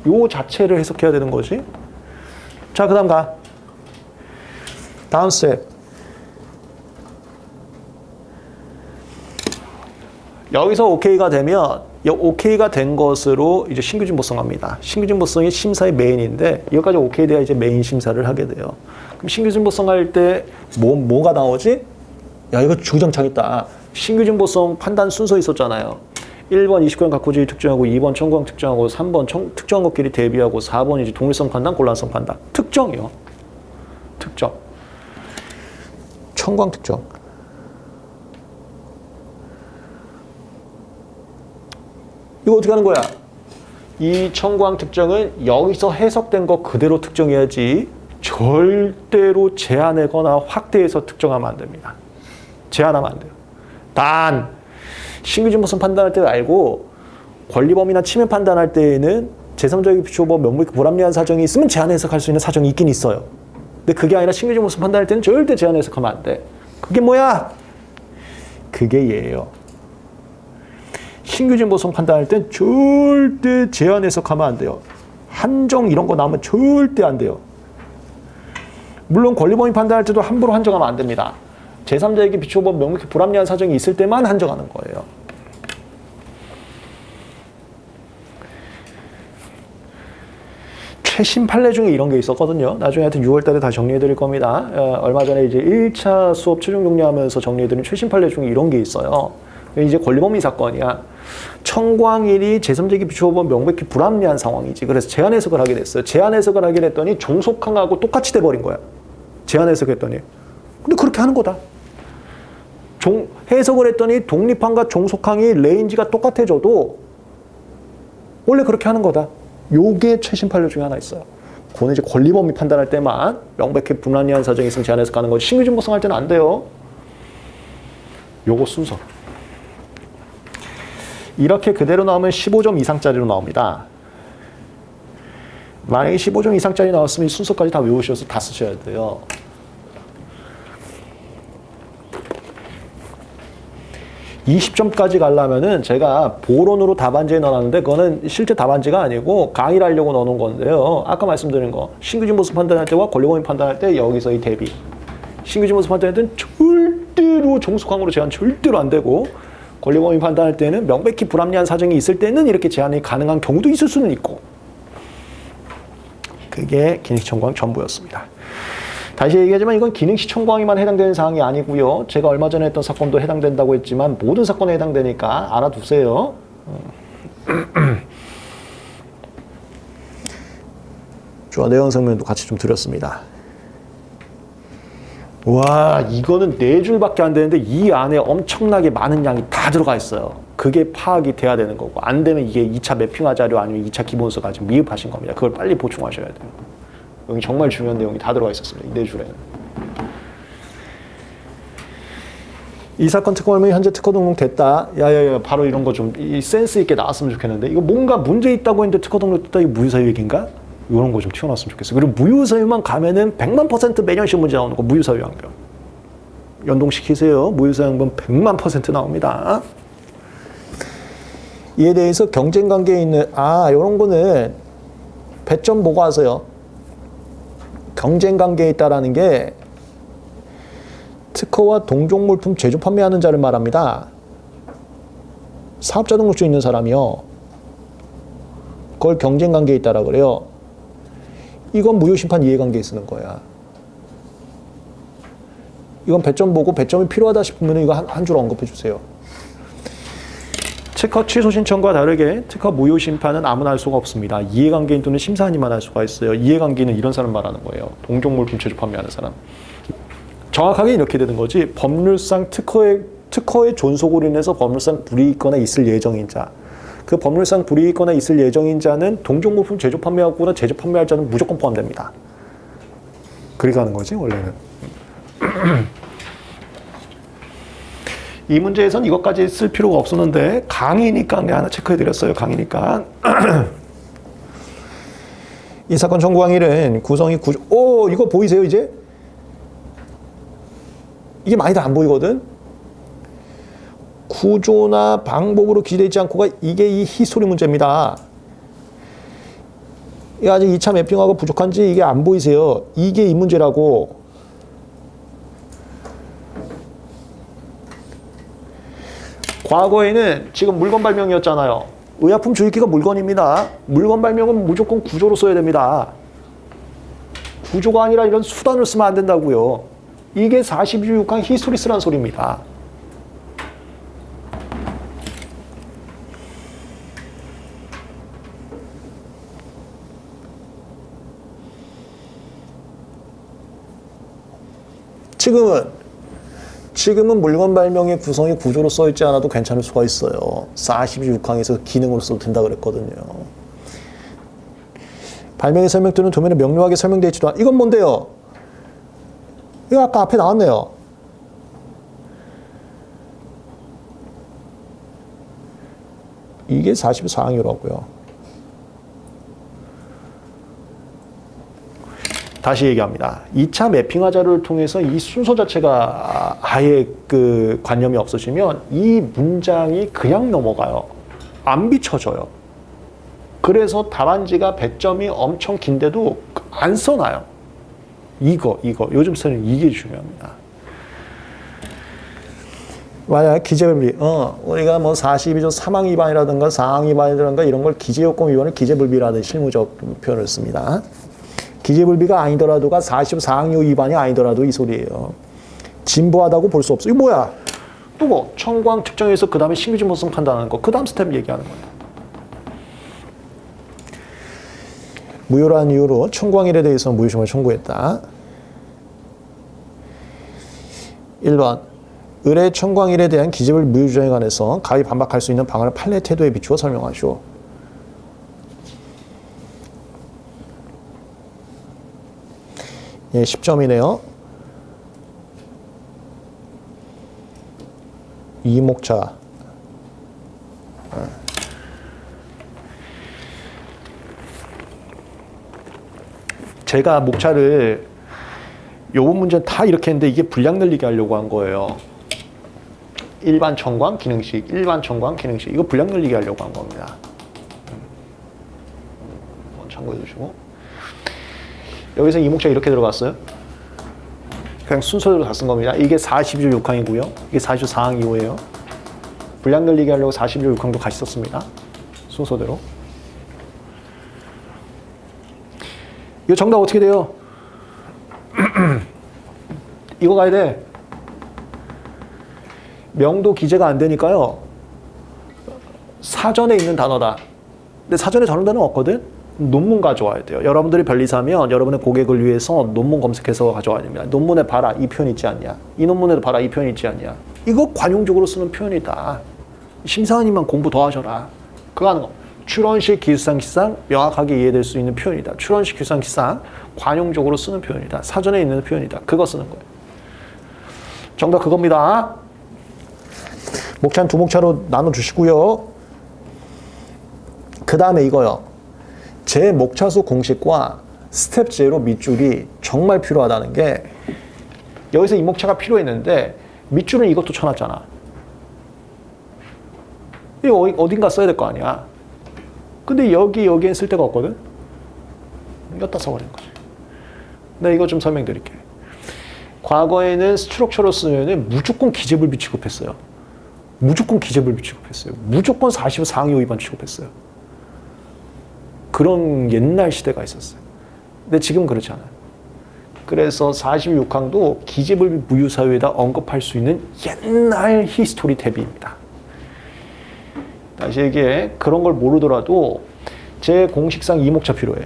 요 자체를 해석해야 되는 거지. 자, 그 다음 가. 다음 스텝. 여기서 OK가 되면 OK가 된 것으로 이제 신규 진보성 합니다. 신규 진보성이 심사의 메인인데 여기까지 OK 돼야 이제 메인 심사를 하게 돼요. 그럼 신규 진보성 할 때 뭐가 나오지? 야, 이거 주구장창 있다. 신규 진보성 판단 순서 있었잖아요. 1번 29형 갖고주의 특정하고 2번 청구항 특정하고 3번 특정한 것끼리 대비하고 4번 이제 동일성 판단, 곤란성 판단. 특정이요. 특정. 청구항 특정. 이거 어떻게 하는 거야? 이 청구항 특정은 여기서 해석된 거 그대로 특정해야지 절대로 제한하거나 확대해서 특정하면 안 됩니다. 제한하면 안 돼요. 단 신규증보성 판단할 때 알고 권리범위나 침해 판단할 때에는 제3자에게 비추어 명백히 불합리한 사정이 있으면 제한 해석할 수 있는 사정이 있긴 있어요. 근데 그게 아니라 신규증보성 판단할 때는 절대 제한 해석하면 안 돼. 그게 뭐야? 그게 얘예요. 신규증보성 판단할 땐 절대 제한 해석하면 안 돼요. 한정 이런 거 나오면 절대 안 돼요. 물론 권리범위 판단할 때도 함부로 한정하면 안 됩니다. 제3자에게 비추어 명백히 불합리한 사정이 있을 때만 한정하는 거예요. 최신 판례 중에 이런 게 있었거든요. 나중에 하여튼 6월 달에 다 정리해 드릴 겁니다. 얼마 전에 이제 1차 수업 최종 정리하면서 정리해 드린 최신 판례 중에 이런 게 있어요. 이제 권리범위 사건이야. 청구항일이 제3자에게 비추어 명백히 불합리한 상황이지. 그래서 제한 해석을 하게 됐어요. 제한 해석을 하게 됐더니 종속항하고 똑같이 돼버린 거야. 제한 해석했더니. 근데 그렇게 하는 거다. 해석을 했더니 독립항과 종속항이 레인지가 똑같아져도 원래 그렇게 하는 거다. 요게 최신 판례 중에 하나 있어요. 그거는 이제 권리범위 판단할 때만 명백히 불합리한 사정이 있으면 제한 해석하는 거지. 신규증보성 할 때는 안 돼요. 요거 순서. 이렇게 그대로 나오면 15점 이상짜리로 나옵니다. 만약에 15점 이상짜리 나왔으면 이 순서까지 다 외우셔서 다 쓰셔야 돼요. (20점까지) 가려면은 제가 보론으로 답안지에 넣어놨는데 그거는 실제 답안지가 아니고 강의를 하려고 넣어놓은 건데요. 아까 말씀드린 거 신규증보성 판단할 때와 권리범위 판단할 때 여기서의 대비. 신규증보성 판단할 때는 절대로 종속항으로 제한 절대로 안 되고 권리범위 판단할 때는 명백히 불합리한 사정이 있을 때는 이렇게 제한이 가능한 경우도 있을 수는 있고. 그게 기능시청구항 전부였습니다. 다시 얘기하지만 이건 기능시청구항에만 해당되는 사항이 아니고요. 제가 얼마 전에 했던 사건도 해당된다고 했지만 모든 사건에 해당되니까 알아두세요. 좋아, 내용 설명도 같이 좀 드렸습니다. 와, 이거는 4줄밖에 안 되는데 이 안에 엄청나게 많은 양이 다 들어가 있어요. 그게 파악이 돼야 되는 거고 안 되면 이게 2차 매핑화 자료 아니면 2차 기본서가 지금 미흡하신 겁니다. 그걸 빨리 보충하셔야 돼요. 여기 정말 중요한 내용이 다 들어가 있었습니다. 이 4줄에는. 이 사건 특허 설명이 현재 특허 등록 됐다. 야야야, 바로 이런 거 좀 센스 있게 나왔으면 좋겠는데 이거 뭔가 문제 있다고 했는데 특허 등록 됐다. 이거 무효사유 얘기인가? 이런 거 좀 튀어나왔으면 좋겠어요. 그리고 무효사유만 가면은 100만 % 매년 시험 문제 나오는 거 무효사유 양변. 연동시키세요. 무효사유 양변 100만 % 나옵니다. 이에 대해서 경쟁관계에 있는 이런 거는 배점 보고 하세요. 경쟁관계에 있다라는 게 특허와 동종물품 제조 판매하는 자를 말합니다. 사업자 등록증 있는 사람이요. 그걸 경쟁관계에 있다라 그래요. 이건 무효심판 이해관계에 쓰는 거야. 이건 배점 보고 배점이 필요하다 싶으면 이거 한 줄 언급해 주세요. 특허 취소 신청과 다르게 특허 무효 심판은 아무나 할 수가 없습니다. 이해관계인 또는 심사한이만 할 수가 있어요. 이해관계는 이런 사람 말하는 거예요. 동종물품 제조 판매하는 사람. 정확하게 이렇게 되는 거지. 법률상 특허의 존속으로 인해서 법률상 불이익거나 있을 예정인 자. 그 법률상 불이익거나 있을 예정인 자는 동종물품 제조 판매하거나 제조 판매할 자는 무조건 포함됩니다. 그렇게 하는 거지 원래는. 이 문제에선 이것까지 쓸 필요가 없었는데 강의니까 하나 체크해드렸어요. 강의니까. 이 사건 청구항일은 구성이 이거 보이세요 이제? 이게 많이 다 안 보이거든? 구조나 방법으로 기재되어 있지 않고가 이게 이 히스토리 문제입니다. 이게 아직 2차 매핑하고 부족한지 이게 안 보이세요. 이게 이 문제라고. 과거에는 지금 물건 발명이었잖아요. 의약품 주입기가 물건입니다. 물건 발명은 무조건 구조로 써야 됩니다. 구조가 아니라 이런 수단을 쓰면 안 된다고요. 이게 42.6항 히스토리스란 소리입니다. 지금은 지금은 물건 발명의 구성이 구조로 써있지 않아도 괜찮을 수가 있어요. 46항에서 기능으로 써도 된다 그랬거든요. 발명의 설명들은 도면에 명료하게 설명되어 있지도 않아. 이건 뭔데요? 이거 아까 앞에 나왔네요. 이게 44항이라고요. 다시 얘기합니다. 2차 매핑화 자료를 통해서 이 순서 자체가 아예 그 관념이 없어지면 이 문장이 그냥 넘어가요. 안 비춰져요. 그래서 답안지가 배점이 엄청 긴데도 안 써놔요. 이거. 요즘 쓰는 이게 중요합니다. 만약 기재불비, 우리가 뭐 42조 3항 위반이라든가 4항 위반이라든가 이런 걸 기재요건 위반을 기재불비라는 실무적 표현을 씁니다. 기재불비가 아니더라도가 44항 위반이 아니더라도 이 소리예요. 진보하다고 볼 수 없어. 이거 뭐야? 또 뭐? 청구항 특정해서 그 다음에 신규 진보성 판단하는 거. 그 다음 스텝 얘기하는 거예요. 무효라는 이유로 청구항일에 대해서 무효심을 청구했다. 1번. 의뢰 청구항일에 대한 기재불비 무효 주장에 관해서 가히 반박할 수 있는 방안을 판례 태도에 비추어 설명하시오. 예, 10점이네요. 이목차. 제가 목차를 요번 문제는 다 이렇게 했는데 이게 분량 늘리게 하려고 한 거예요. 일반 청구항 기능식, 일반 청구항 기능식. 이거 분량 늘리게 하려고 한 겁니다. 참고해 주시고. 여기서 이목차 이렇게 들어갔어요. 그냥 순서대로 다 쓴 겁니다. 이게 42조 6항이고요. 이게 42조 4항 이후예요. 분량 늘리게 하려고 42조 6항도 같이 썼습니다. 순서대로. 이거 정답 어떻게 돼요? 이거 가야 돼. 명도 기재가 안 되니까요. 사전에 있는 단어다. 근데 사전에 저런 단어는 없거든? 논문 가져와야 돼요. 여러분들이 변리사면 여러분의 고객을 위해서 논문 검색해서 가져와야 됩니다. 논문에 봐라. 이 표현 있지 않냐. 이 논문에도 봐라. 이 표현 있지 않냐. 이거 관용적으로 쓰는 표현이다. 심사위원님만 공부 더 하셔라. 그거 하는 거. 출원식, 기술상, 기상 명확하게 이해될 수 있는 표현이다. 출원식, 기술상, 기상 관용적으로 쓰는 표현이다. 사전에 있는 표현이다. 그거 쓰는 거예요. 정답 그겁니다. 목차는 두 목차로 나눠주시고요. 그 다음에 이거요. 제 목차수 공식과 스텝 제로 밑줄이 정말 필요하다는 게 여기서 이 목차가 필요했는데 밑줄은 이것도 쳐놨잖아. 이거 어딘가 써야 될 거 아니야. 근데 여기엔 쓸 데가 없거든. 여기다 써버리는 거지. 네, 이거 좀 설명드릴게. 과거에는 스트럭처로 쓰면 무조건 기재불비 취급했어요. 무조건 기재불비 취급했어요. 무조건 44항 위반 취급했어요. 그런 옛날 시대가 있었어요. 근데 지금 그렇지 않아요. 그래서 46항도 기재불비 무효 사유에다 언급할 수 있는 옛날 히스토리 탭입니다. 다시 얘기해. 그런 걸 모르더라도 제 공식상 이목차 필요해.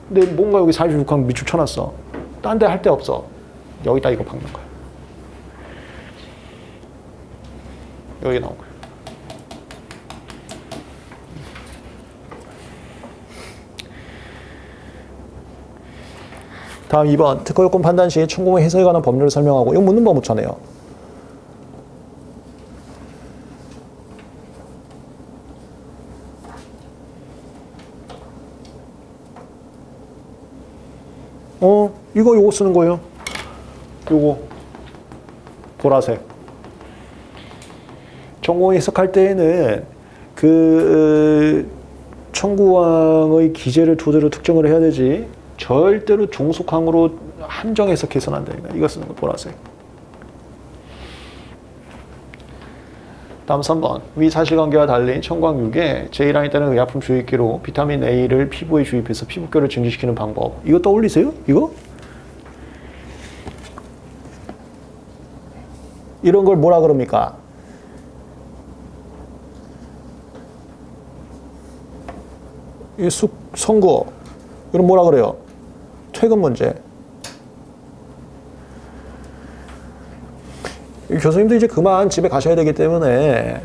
근데 뭔가 여기 46항 밑줄 쳐놨어. 딴 데 할 데 없어. 여기다 이거 박는 거야. 여기 나온 거야. 다음 2번. 특허요건 판단 시 청구의 해석에 관한 법률을 설명하고. 이거 묻는 법무차네요. 요거 쓰는 거예요. 요거. 보라색. 청구의 해석할 때에는 그 청구항의 기재를 토대로 특정을 해야 되지 절대로 종속항으로 한정 해석해서는 안 됩니다. 이거 쓰는 거 보라색. 다음 3번. 위 사실관계와 달리 청구항 6에 제1항에 따른 의약품 주입기로 비타민 A를 피부에 주입해서 피부결을 증진시키는 방법. 이거 떠올리세요? 이거? 이런 걸 뭐라 그럽니까? 이 선거. 이런 뭐라 그래요? 퇴근 문제. 교수님도 이제 그만 집에 가셔야 되기 때문에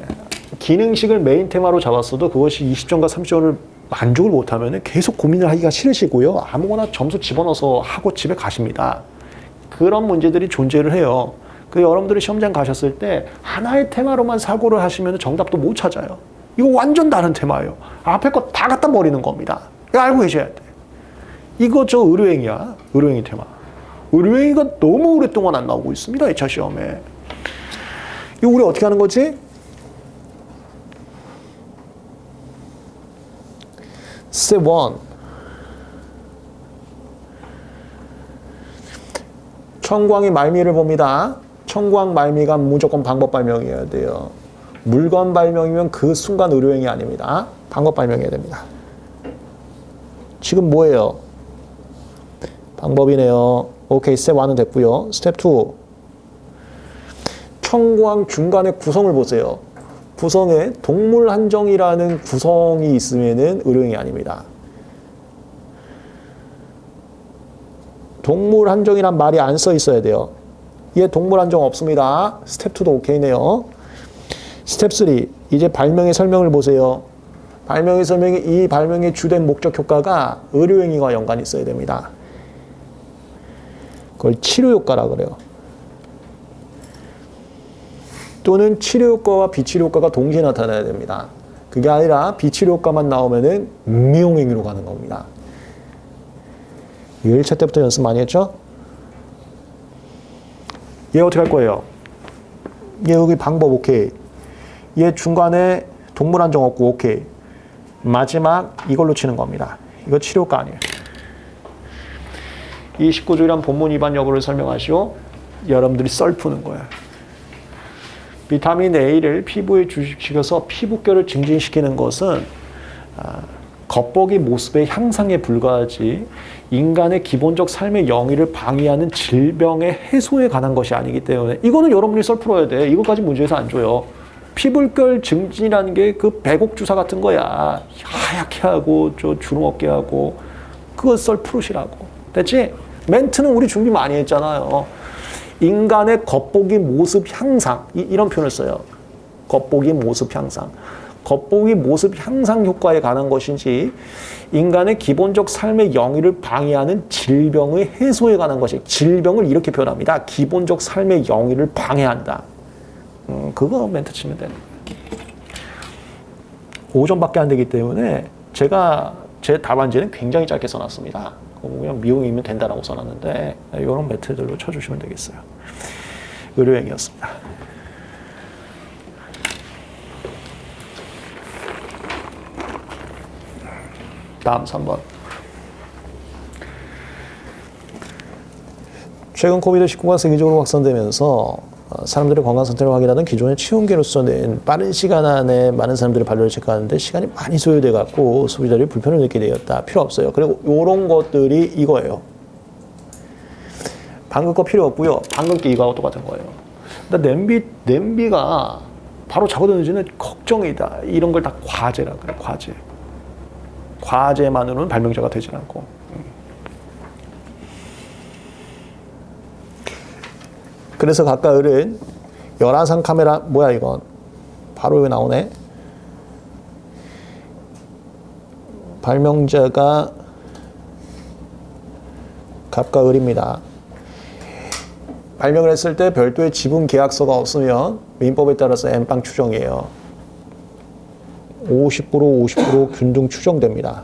기능식을 메인 테마로 잡았어도 그것이 20점과 30점을 만족을 못하면 계속 고민을 하기가 싫으시고요. 아무거나 점수 집어넣어서 하고 집에 가십니다. 그런 문제들이 존재를 해요. 그 여러분들이 시험장 가셨을 때 하나의 테마로만 사고를 하시면 정답도 못 찾아요. 이거 완전 다른 테마예요. 앞에 거 다 갖다 버리는 겁니다. 이거 알고 계셔야 돼. 이거 저 의료행위야. 의료행위 테마. 의료행위가 너무 오랫동안 안 나오고 있습니다. 2차 시험에. 이거 우리 어떻게 하는 거지? Step 1. 청광이 말미를 봅니다. 청광 말미가 무조건 방법 발명이어야 돼요. 물건 발명이면 그 순간 의료행위 아닙니다. 방법 발명해야 됩니다. 지금 뭐예요? 방법이네요. 오케이, 스텝 1은 됐고요. 스텝 2. 청광 중간에 구성을 보세요. 구성에 동물 한정이라는 구성이 있으면은 의료행위 아닙니다. 동물 한정이란 말이 안 써 있어야 돼요. 얘 동물 한정 없습니다. 스텝 2도 오케이네요. 스텝 3. 이제 발명의 설명을 보세요. 발명의 설명이 이 발명의 주된 목적 효과가 의료행위와 연관이 있어야 됩니다. 그걸 치료효과라 그래요. 또는 치료효과와 비치료효과가 동시에 나타나야 됩니다. 그게 아니라 비치료효과만 나오면은 미용행위로 가는 겁니다. 1차 때부터 연습 많이 했죠? 얘 어떻게 할 거예요? 얘 여기 방법 오케이. 얘 중간에 동물 한정 없고 오케이. 마지막 이걸로 치는 겁니다. 이거 치료효과 아니에요. 29조란 본문 위반 여부를 설명하시오. 여러분들이 썰 푸는 거예요. 비타민 A를 피부에 주식시켜서 피부결을 증진시키는 것은 겉보기 모습의 향상에 불과하지 인간의 기본적 삶의 영위를 방해하는 질병의 해소에 관한 것이 아니기 때문에 이거는 여러분이 썰 풀어야 돼. 이거까지 문제에서 안 줘요. 피부결 증진이라는 게 그 배곡 주사 같은 거야. 하얗게 하고 저 주름 없게 하고 그거 썰 풀으시라고. 됐지? 멘트는 우리 준비 많이 했잖아요. 인간의 겉보기 모습 향상 이런 표현을 써요. 겉보기 모습 향상. 겉보기 모습 향상 효과에 관한 것인지 인간의 기본적 삶의 영위를 방해하는 질병의 해소에 관한 것이 질병을 이렇게 표현합니다. 기본적 삶의 영위를 방해한다. 그거 멘트 치면 되는 거예요. 5점밖에 안 되기 때문에 제가 제 답안지는 굉장히 짧게 써놨습니다. 그냥 미용이면 된다라고 써놨는데 이런 멘트들로 쳐주시면 되겠어요. 의료행위였습니다. 다음 3번. 최근 코비드-19가 세계적으로 확산되면서 사람들의 건강 상태를 확인하는 기존의 체온계로서는 빠른 시간 안에 많은 사람들의 발열을 체크하는데 시간이 많이 소요돼 갖고 소비자들이 불편을 느끼게 되었다. 필요 없어요. 그리고 이런 것들이 이거예요. 방금 거 필요 없고요. 방금 게 이거하고 똑같은 거예요. 냄비가 바로 작업되는지는 걱정이다. 이런 걸 다 과제라 그래. 과제. 과제만으로는 발명자가 되지 않고. 그래서 각각은 열화상 카메라 뭐야 이건 바로 여기 나오네. 발명자가 갑과 을입니다. 발명을 했을 때 별도의 지분 계약서가 없으면 민법에 따라서 N빵 추정이에요. 50% 균등 추정됩니다.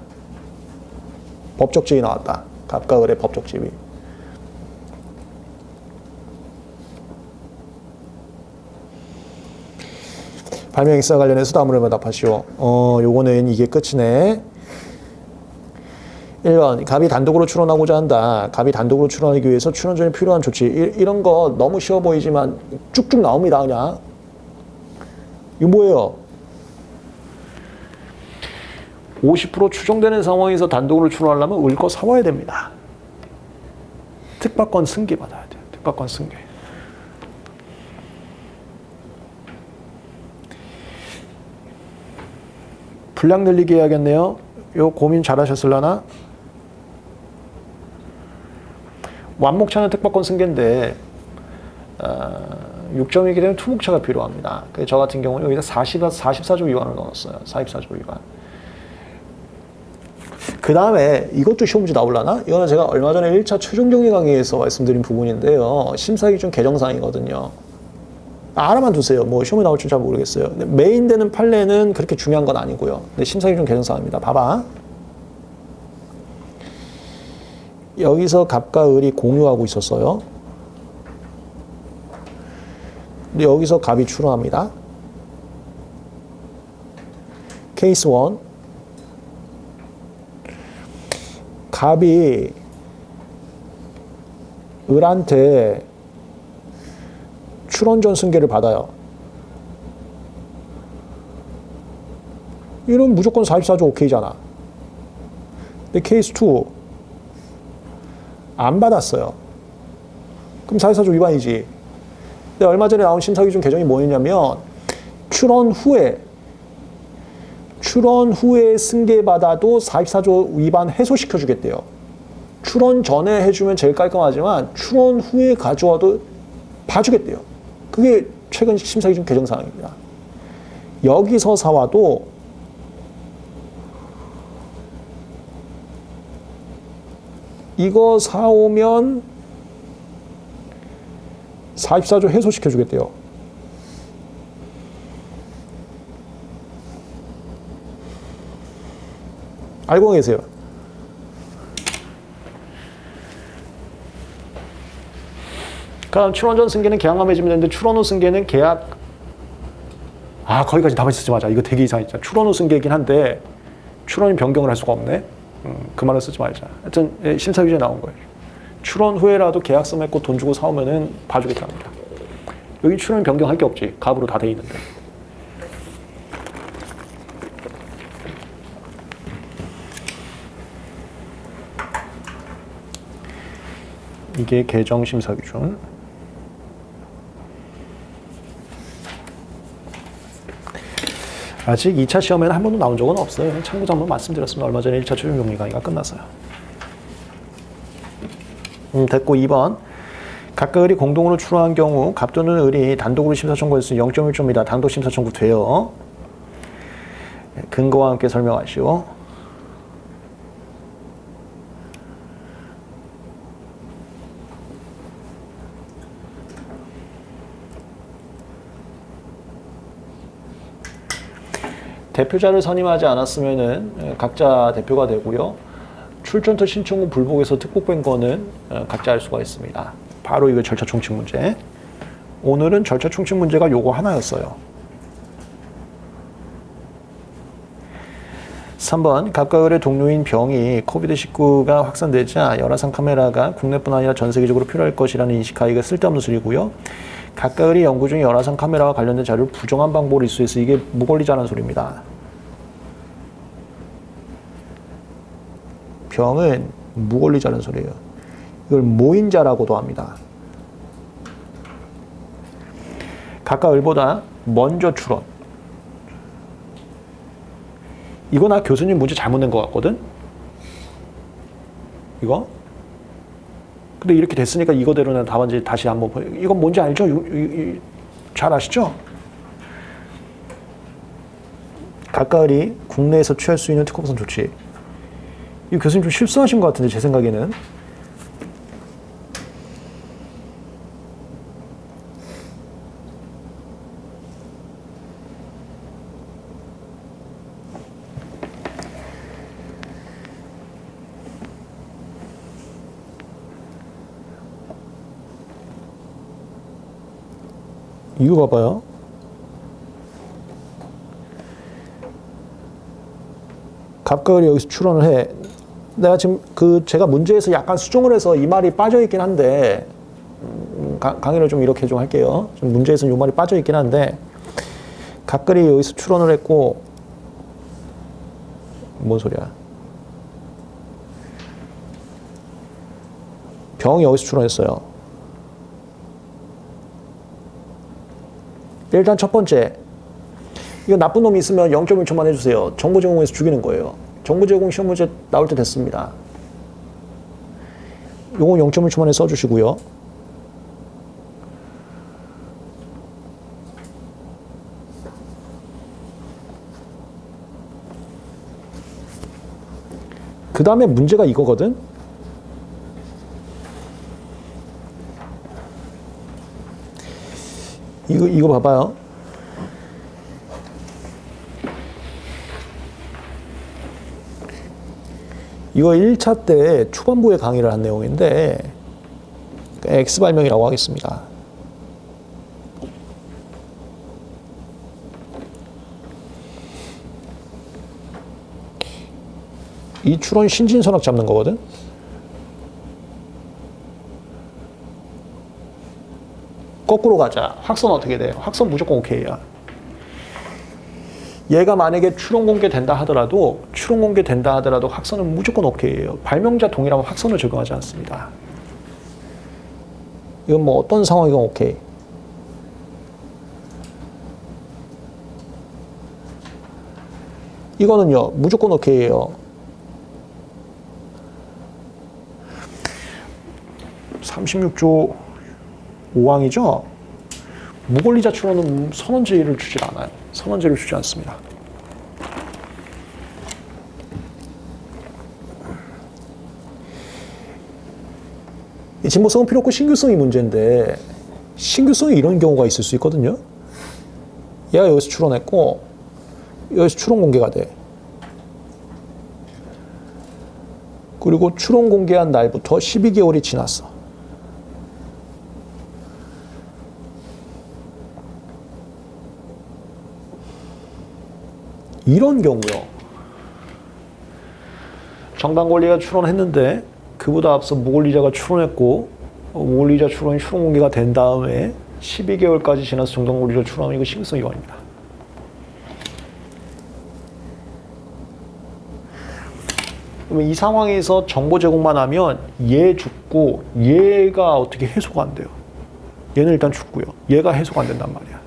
법적 지위 나왔다. 갑과 을의 법적 지위. 발명 역사 관련해서 다음으로 답하시오. 요거는 이게 끝이네. 1번, 갑이 단독으로 출원하고자 한다. 갑이 단독으로 출원하기 위해서 출원 전에 필요한 조치. 이런 거 너무 쉬워 보이지만 쭉쭉 나옵니다, 그냥. 이거 뭐예요? 50% 추정되는 상황에서 단독으로 출원하려면 을 거 사와야 됩니다. 특파권 승계 받아야 돼요. 특파권 승계. 분량 늘리기 해야겠네요. 요 고민 잘 하셨을라나? 완목차는 특파권 승계인데 6점이기 때문에 투목차가 필요합니다. 그래서 저 같은 경우는 여기다 44조 위반을 넣었어요. 44조 위반. 그 다음에 이것도 시험 문제 나올라나? 이거는 제가 얼마 전에 1차 최종 정리 강의에서 말씀드린 부분인데요. 심사기준 개정사항이거든요. 알아만 두세요. 뭐 시험에 나올지 잘 모르겠어요. 근데 메인되는 판례는 그렇게 중요한 건 아니고요. 근데 심사기준 개정사항입니다. 봐봐. 여기서 갑과 을이 공유하고 있었어요. 근데 여기서 갑이 출원합니다. 케이스 1. 갑이 을한테 출원전 승계를 받아요. 이러면 무조건 44조 오케이잖아. 근데 케이스 2. 안 받았어요. 그럼 44조 위반이지. 근데 얼마 전에 나온 심사기준 개정이 뭐였냐면 출원 후에 승계받아도 44조 위반 해소시켜 주겠대요. 출원 전에 해주면 제일 깔끔하지만 출원 후에 가져와도 봐주겠대요. 그게 최근 심사기준 개정 사항입니다. 여기서 사와도 이거 사오면 44조 해소시켜 주겠대요. 알고 계세요? 그럼 출원 전 승계는 계약만 맺으면 되는데 출원 후 승계는 계약 거기까지 다 쓰지 마자. 이거 되게 이상했죠. 출원 후 승계이긴 한데 출원이 변경을 할 수가 없네. 그 말을 쓰지 말자. 하여튼 심사규제에 나온 거예요. 출원 후에라도 계약서 맺고 돈 주고 사오면은 봐주겠답니다. 여기 출원 변경할 게 없지. 갑으로 다 돼 있는데. 이게 개정 심사 기준. 아직 2차 시험에는 한 번도 나온 적은 없어요. 참고자 한번 말씀드렸습니다. 얼마 전에 1차 최종 정리 강의가 끝났어요. 됐고 2번. 각각 을이 공동으로 출원한 경우 갑 또는 을이 단독으로 심사 청구했으면 0.1점이다. 단독 심사 청구 돼요. 근거와 함께 설명하시오. 대표자를 선임하지 않았으면은 각자 대표가 되고요. 출전처 신청 후 불복에서 특복된 거는 각자 할 수가 있습니다. 바로 이거 절차 총칙 문제. 오늘은 절차 총칙 문제가 요거 하나였어요. 3번 각각 을의 동료인 병이 코비드19가 확산되자 열화상 카메라가 국내뿐 아니라 전 세계적으로 필요할 것이라는 인식하기가 쓸데없는 소리고요. 각각 을이 연구 중에 열화상 카메라와 관련된 자료를 부정한 방법으로 입수해서 이게 무권리자라는 소리입니다. 병은 무권리자라는 소리예요. 이걸 모인자라고도 합니다. 각각 을보다 먼저 출원. 이거 나 교수님 문제 잘못 낸 것 같거든? 이거? 근데 이렇게 됐으니까 이거대로는 답안지 다시 한번 보여. 이건 뭔지 알죠? 잘 아시죠? 각각 을이 국내에서 취할 수 있는 특허법상 조치. 이 교수님 좀 실수하신 것 같은데 제 생각에는. 이거 봐봐요. 각각 을이 여기서 출원을 해. 내가 지금 제가 문제에서 약간 수정을 해서 이 말이 빠져 있긴 한데, 강의를 좀 이렇게 좀 할게요. 좀 문제에서는 이 말이 빠져 있긴 한데, 각각 을이 여기서 출원을 했고, 뭔 소리야? 병이 여기서 출원했어요. 일단 첫 번째, 이거 나쁜 놈이 있으면 0.1초만 해주세요. 정보 제공에서 죽이는 거예요. 정보 제공 시험 문제 나올 때 됐습니다. 요거 0.1초만에 써주시고요. 그 다음에 문제가 이거거든. 이거 봐봐요. 이거 1차 때 초반부에 강의를 한 내용인데 X 발명이라고 하겠습니다. 이 추론 신진선악 잡는 거거든. 거꾸로 가자. 확선 어떻게 돼요? 확선 무조건 오케이야. 얘가 만약에 추론 공개된다 하더라도 확선은 무조건 오케이예요. 발명자 동일하면 확선을 적용하지 않습니다. 이건 뭐 어떤 상황이건 오케이. 이거는요 무조건 오케이예요. 36조 5항이죠. 무권리자 추론은 선언제의를 주질 않아요. 선언제를 주지 않습니다. 이 진보성은 필요 없고 신규성이 문제인데 신규성이 이런 경우가 있을 수 있거든요. 얘가 여기서 추론했고 여기서 추론 공개가 돼. 그리고 추론 공개한 날부터 12개월이 지났어. 이런 경우요. 정당 권리가 추론했는데 그보다 앞서 무권리자가 추론했고 무권리자 추론이 추론 공개가 된 다음에 12개월까지 지나서 정당 권리자 추론하면 이거 신규성 위반입니다. 그러면 이 상황에서 정보 제공만 하면 얘 죽고 얘가 어떻게 해소가 안 돼요. 얘는 일단 죽고요. 얘가 해소가 안 된단 말이야.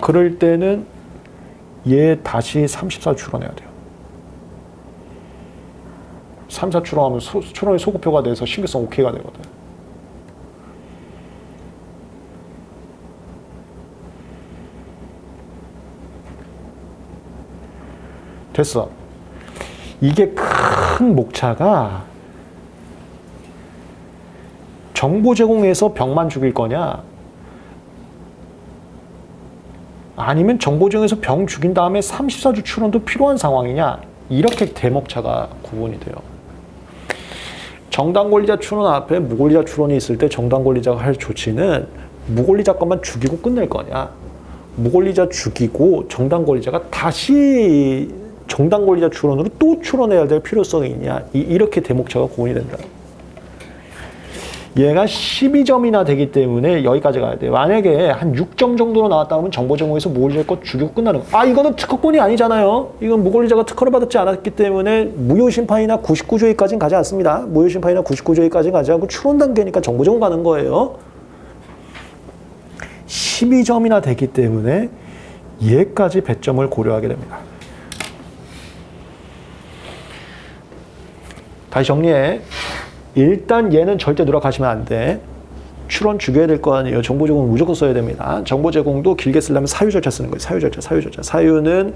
그럴 때는 얘 다시 34 추론해야 돼요. 34 추론하면 추론이 소급표가 돼서 신규성 오케이가 되거든. 됐어. 이게 큰 목차가 정보 제공해서 병만 죽일 거냐 아니면 정보 제공해서 병 죽인 다음에 34주 추론도 필요한 상황이냐 이렇게 대목차가 구분이 돼요. 정당 권리자 추론 앞에 무권리자 추론이 있을 때 정당 권리자가 할 조치는 무권리자 것만 죽이고 끝낼 거냐 무권리자 죽이고 정당 권리자가 다시 정당 권리자 추론으로 또 추론해야 될 필요성이 있냐 이렇게 대목차가 구분이 된다. 얘가 12점이나 되기 때문에 여기까지 가야 돼. 만약에 한 6점 정도로 나왔다 하면 정보 제공에서 무권리자 거 죽이고 끝나는 거. 아 이거는 특허권이 아니잖아요. 이건 무권리자가 특허를 받지 않았기 때문에 무효심판이나 99조위까지는 가지 않습니다. 무효심판이나 99조위까지는 가지 않고 추론 단계니까 정보 제공 가는 거예요. 12점이나 되기 때문에 얘까지 배점을 고려하게 됩니다. 다시 정리해. 일단 얘는 절대 누락하시면 안 돼. 추론 죽여야 될 거 아니에요. 정보 제공은 무조건 써야 됩니다. 정보 제공도 길게 쓰려면 사유 절차 쓰는 거예요. 사유 절차. 사유는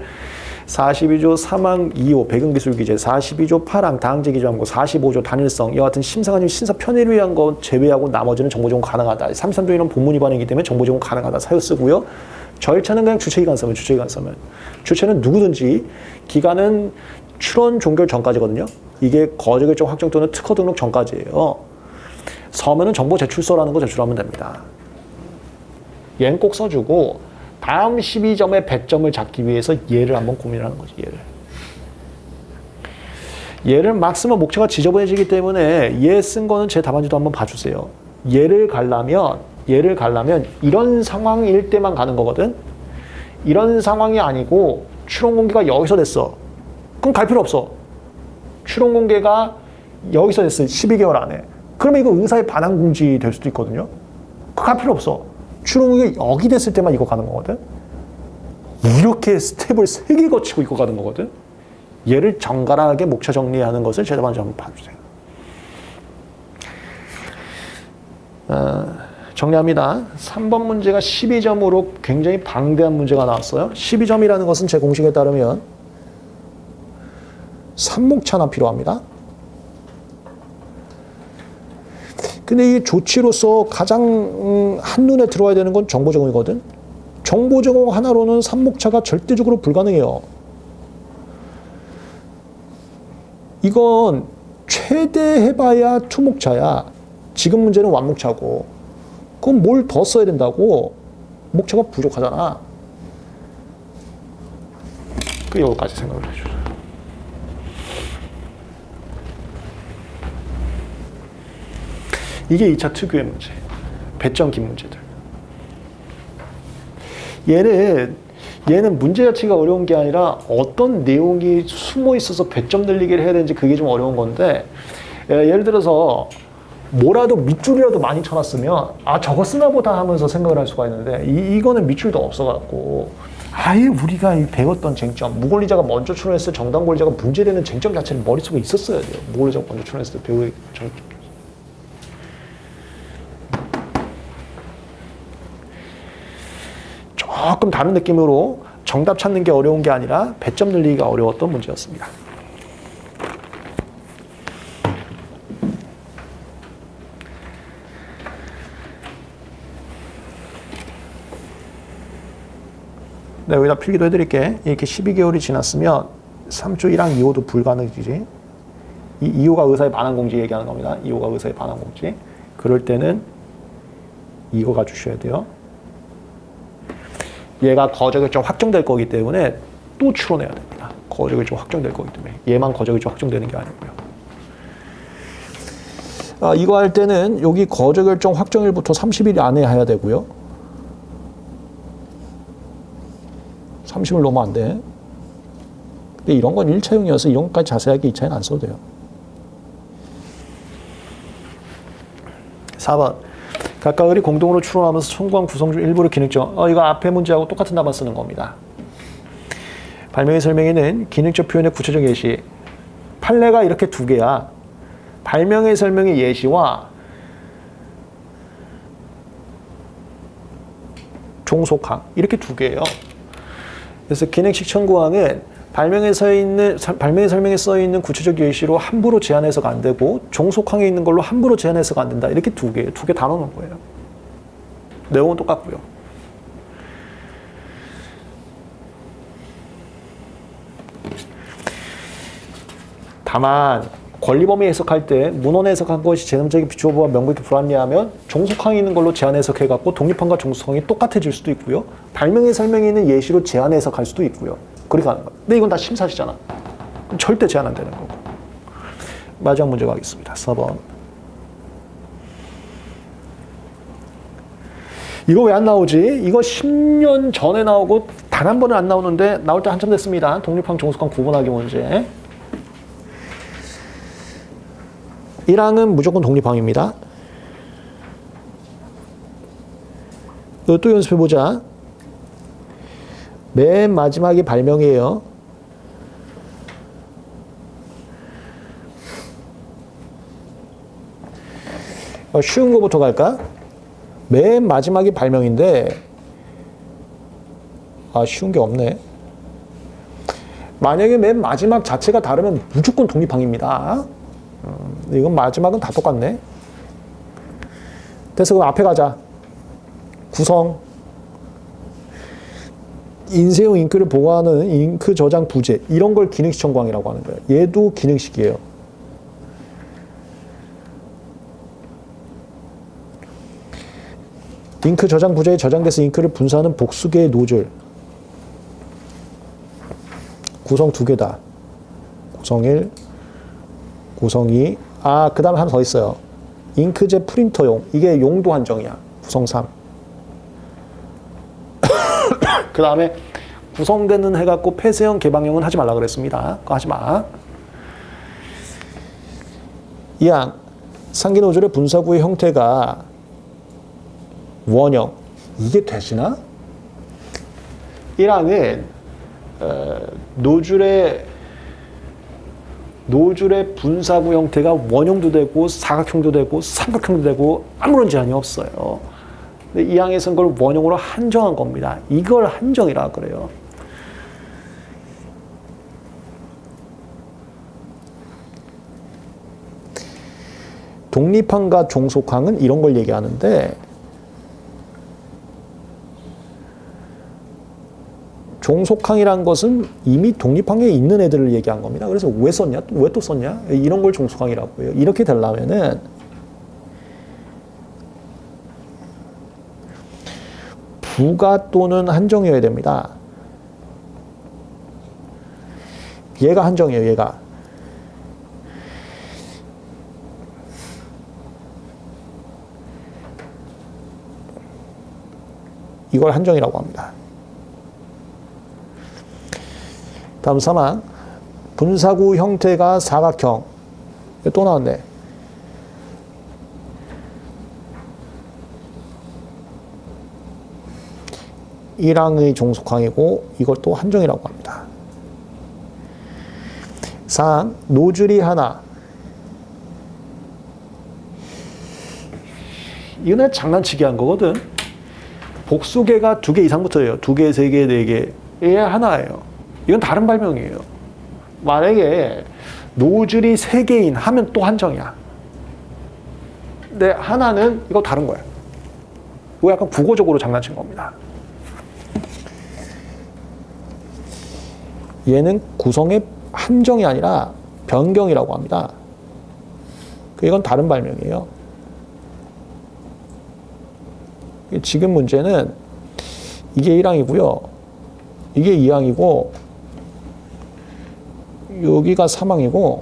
42조 3항 2호 배경기술규제, 42조 8항 다항제기조항고, 45조 단일성 이와 같은 심사관님 심사 편의를 위한 거 제외하고 나머지는 정보 제공 가능하다. 33조에는 본문 위반이기 때문에 정보 제공 가능하다. 사유 쓰고요. 절차는 그냥 주체기관 쓰면 주체는 누구든지 기간은 추론 종결 전까지거든요. 이게 거주결정 확정 또는 특허 등록 전까지예요. 서면은 정보 제출서라는 거 제출하면 됩니다. 얘는 꼭 써주고 다음 12점의 100점을 잡기 위해서 얘를 한번 고민하는 거지. 얘를 막 쓰면 목차가 지저분해지기 때문에 얘 쓴 거는 제 답안지도 한번 봐주세요. 얘를 가려면 이런 상황일 때만 가는 거거든. 이런 상황이 아니고 추론 공개가 여기서 됐어. 그럼 갈 필요 없어. 추론 공개가 여기서 됐어요. 12개월 안에. 그러면 이거 의사의 반항 공지 될 수도 있거든요. 그거 갈 필요 없어. 추론 공개 여기 됐을 때만 이거 가는 거거든. 이렇게 스텝을 3개 거치고 이거 가는 거거든. 얘를 정갈하게 목차 정리하는 것을 제가 먼저 한번 봐주세요. 정리합니다. 3번 문제가 12점으로 굉장히 방대한 문제가 나왔어요. 12점이라는 것은 제 공식에 따르면 삼목차나 필요합니다. 근데 이 조치로서 가장 한눈에 들어와야 되는 건 정보 제공이거든. 정보 제공 하나로는 삼목차가 절대적으로 불가능해요. 이건 최대 해봐야 투목차야. 지금 문제는 완목차고. 그럼 뭘 더 써야 된다고? 목차가 부족하잖아. 그 여기까지 생각을 해주세요. 이게 2차 특유의 문제. 배점기 문제들. 얘는 문제 자체가 어려운 게 아니라 어떤 내용이 숨어 있어서 배점 늘리기를 해야 되는지 그게 좀 어려운 건데, 예를 들어서 뭐라도 밑줄이라도 많이 쳐놨으면 아 저거 쓰나 보다 하면서 생각을 할 수가 있는데 이거는 밑줄도 없어갖고 아예 우리가 배웠던 쟁점, 무권리자가 먼저 출연했을 때 정당 권리자가 문제되는 쟁점 자체는 머릿속에 있었어야 돼요. 무권리자가 먼저 출연했을 때 배울 쟁점. 조금 다른 느낌으로 정답 찾는 게 어려운 게 아니라 배점 늘리기가 어려웠던 문제였습니다. 네, 여기다 필기도 해드릴게. 이렇게 12개월이 지났으면 3조 1항 2호도 불가능이지. 이 2호가 의사의 반환 공지 얘기하는 겁니다. 2호가 의사의 반환 공지. 그럴 때는 이거 가주셔야 돼요. 얘가 거저결정 확정될 거기 때문에 또 추론해야 됩니다. 거저결정 확정될 거기 때문에. 얘만 거저결정 확정되는 게 아니고요. 이거 할 때는 여기 거저결정 확정일부터 30일 안에 해야 되고요. 30일 넘으면 안 돼. 근데 이런 건 1차용이어서 이런 것까지 자세하게 2차에는 안 써도 돼요. 4번. 각각을이 공동으로 추론하면서 총괄 구성 중 일부를 기능적. 이거 앞에 문제하고 똑같은 답안 쓰는 겁니다. 발명의 설명에는 기능적 표현의 구체적 예시. 판례가 이렇게 두 개야. 발명의 설명의 예시와 종속항. 이렇게 두 개예요. 그래서 기능식 청구항은 발명에 설명에 써 있는 구체적 예시로 함부로 제한해서가 안 되고 종속항에 있는 걸로 함부로 제한해서가 안 된다. 이렇게 두 개 다 넣는 거예요. 내용은 똑같고요. 다만 권리범위 해석할 때 문헌 해석한 것이 재능적인 비추어보아 명백히 불합리하면 종속항이 있는 걸로 제한 해석해갖고 독립항과 종속항이 똑같아질 수도 있고요. 발명의 설명에 있는 예시로 제한 해석할 수도 있고요. 그렇게 하는 거예요. 근데 이건 다 심사시잖아. 절대 제한 안 되는 거고. 마지막 문제 가겠습니다. 4번. 이거 왜 안 나오지? 이거 10년 전에 나오고 단 한 번은 안 나오는데 나올 때 한참 됐습니다. 독립항, 종속항 구분하기 문제. 1항은 무조건 독립항입니다. 이거 또 연습해보자. 맨 마지막이 발명이에요. 쉬운 거부터 갈까? 맨 마지막이 발명인데 쉬운 게 없네. 만약에 맨 마지막 자체가 다르면 무조건 독립항입니다. 이건 마지막은 다 똑같네. 그래서 그럼 앞에 가자. 구성. 인쇄용 잉크를 보관하는 잉크 저장 부재. 이런 걸 기능식 청구항이라고 하는 거예요. 얘도 기능식이에요. 잉크 저장 부재에 저장돼서 잉크를 분사하는 복수개의 노즐. 구성 두 개다. 구성 1, 구성 2. 그 다음에 하나 더 있어요. 잉크젯 프린터용. 이게 용도 한정이야. 구성 3. 그 다음에 구성되는 해갖고 폐쇄형, 개방형은 하지 말라 그랬습니다. 그거 하지 마. 2항. 상기 노즐의 분사구의 형태가 원형. 이게 되시나? 1항은 노즐의 분사구 형태가 원형도 되고 사각형도 되고 삼각형도 되고 아무런 제한이 없어요. 근데 2항에서는 그걸 원형으로 한정한 겁니다. 이걸 한정이라 그래요. 독립항과 종속항은 이런 걸 얘기하는데 종속항이란 것은 이미 독립항에 있는 애들을 얘기한 겁니다. 그래서 왜 썼냐? 왜 또 썼냐? 이런 걸 종속항이라고 해요. 이렇게 되려면은 부가 또는 한정이어야 됩니다. 얘가 한정이에요. 얘가. 이걸 한정이라고 합니다. 다음 3항. 분사구 형태가 사각형. 또 나왔네. 1항의 종속항이고 이걸 또 한정이라고 합니다. 4항. 노즐이 하나. 이거는 장난치기 한 거거든. 복수개가 2개 이상 붙어요. 2개, 3개, 4개. 얘 하나예요. 이건 다른 발명이에요. 만약에 노즐이 3개인 하면 또 한정이야. 근데 하나는 이거 다른 거야. 이거 약간 국어적으로 장난친 겁니다. 얘는 구성의 한정이 아니라 변경이라고 합니다. 이건 다른 발명이에요. 지금 문제는 이게 1항이고요. 이게 2항이고 여기가 3항이고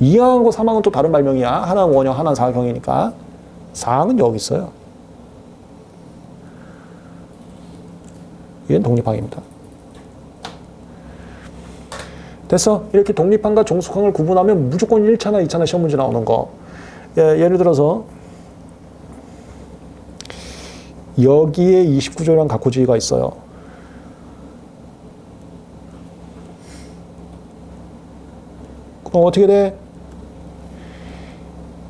2항하고 3항은 또 다른 발명이야. 하나는 원형, 하나는 사각형이니까. 4항은 여기 있어요. 이건 독립항입니다. 됐어. 이렇게 독립항과 종속항을 구분하면 무조건 1차나 2차나 시험 문제 나오는 거. 예를 들어서 여기에 29조랑 각호지위가 있어요. 그럼 어떻게 돼?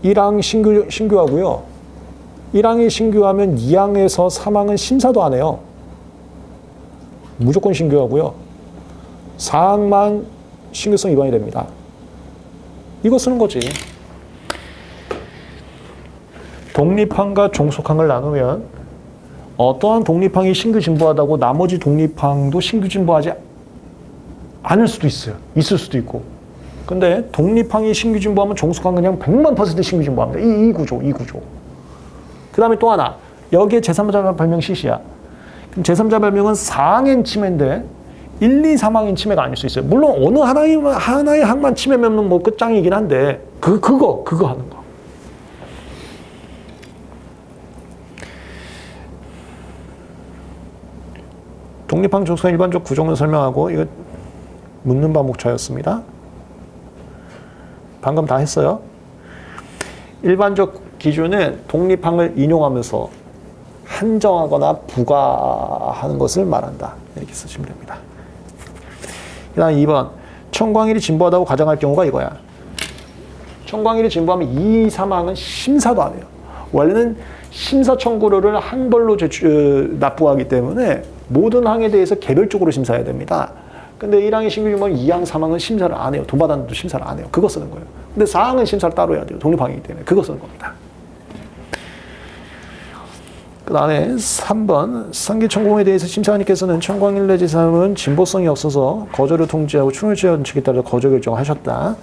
1항 신규하고요. 1항이 신규하면 2항에서 3항은 심사도 안 해요. 무조건 신규하고요. 4항만 신규성 위반이 됩니다. 이거 쓰는 거지. 독립항과 종속항을 나누면 어떠한 독립항이 신규 진보하다고 나머지 독립항도 신규 진보하지 않을 수도 있어요. 있을 수도 있고. 근데 독립항이 신규 진보하면 종속항은 그냥 100만% 신규 진보합니다. 이 구조. 그 다음에 또 하나. 여기에 제3자 발명 시시야. 그럼 제3자 발명은 4항엔 침해인데 1, 2, 3항엔 침해가 아닐 수 있어요. 물론 어느 하나의 항만 침해면 뭐 끝장이긴 한데 그거 하는 거. 독립항 종속항 일반적 구조는 설명하고 이거 묻는 반복차였습니다. 방금 다 했어요. 일반적 기준은 독립항을 인용하면서 한정하거나 부과하는 것을 말한다. 이렇게 쓰시면 됩니다. 그 다음 2번. 청광일이 진보하다고 가정할 경우가 이거야. 청광일이 진보하면 2, 3항은 심사도 안 해요. 원래는 심사 청구료를 항별로 납부하기 때문에 모든 항에 대해서 개별적으로 심사해야 됩니다. 근데 1항이 신규 진보하면 2항, 3항은 심사를 안 해요. 돈 받았는데도 심사를 안 해요. 그거 쓰는 거예요. 근데 4항은 심사를 따로 해야 돼요. 독립항이기 때문에. 그거 쓰는 겁니다. 그 다음에 3번. 상기 천공에 대해서 심사관님께서는 청광일 내지 3은 진보성이 없어서 거절을 통지하고 추론의 원칙에 따라 거절 결정을 하셨다.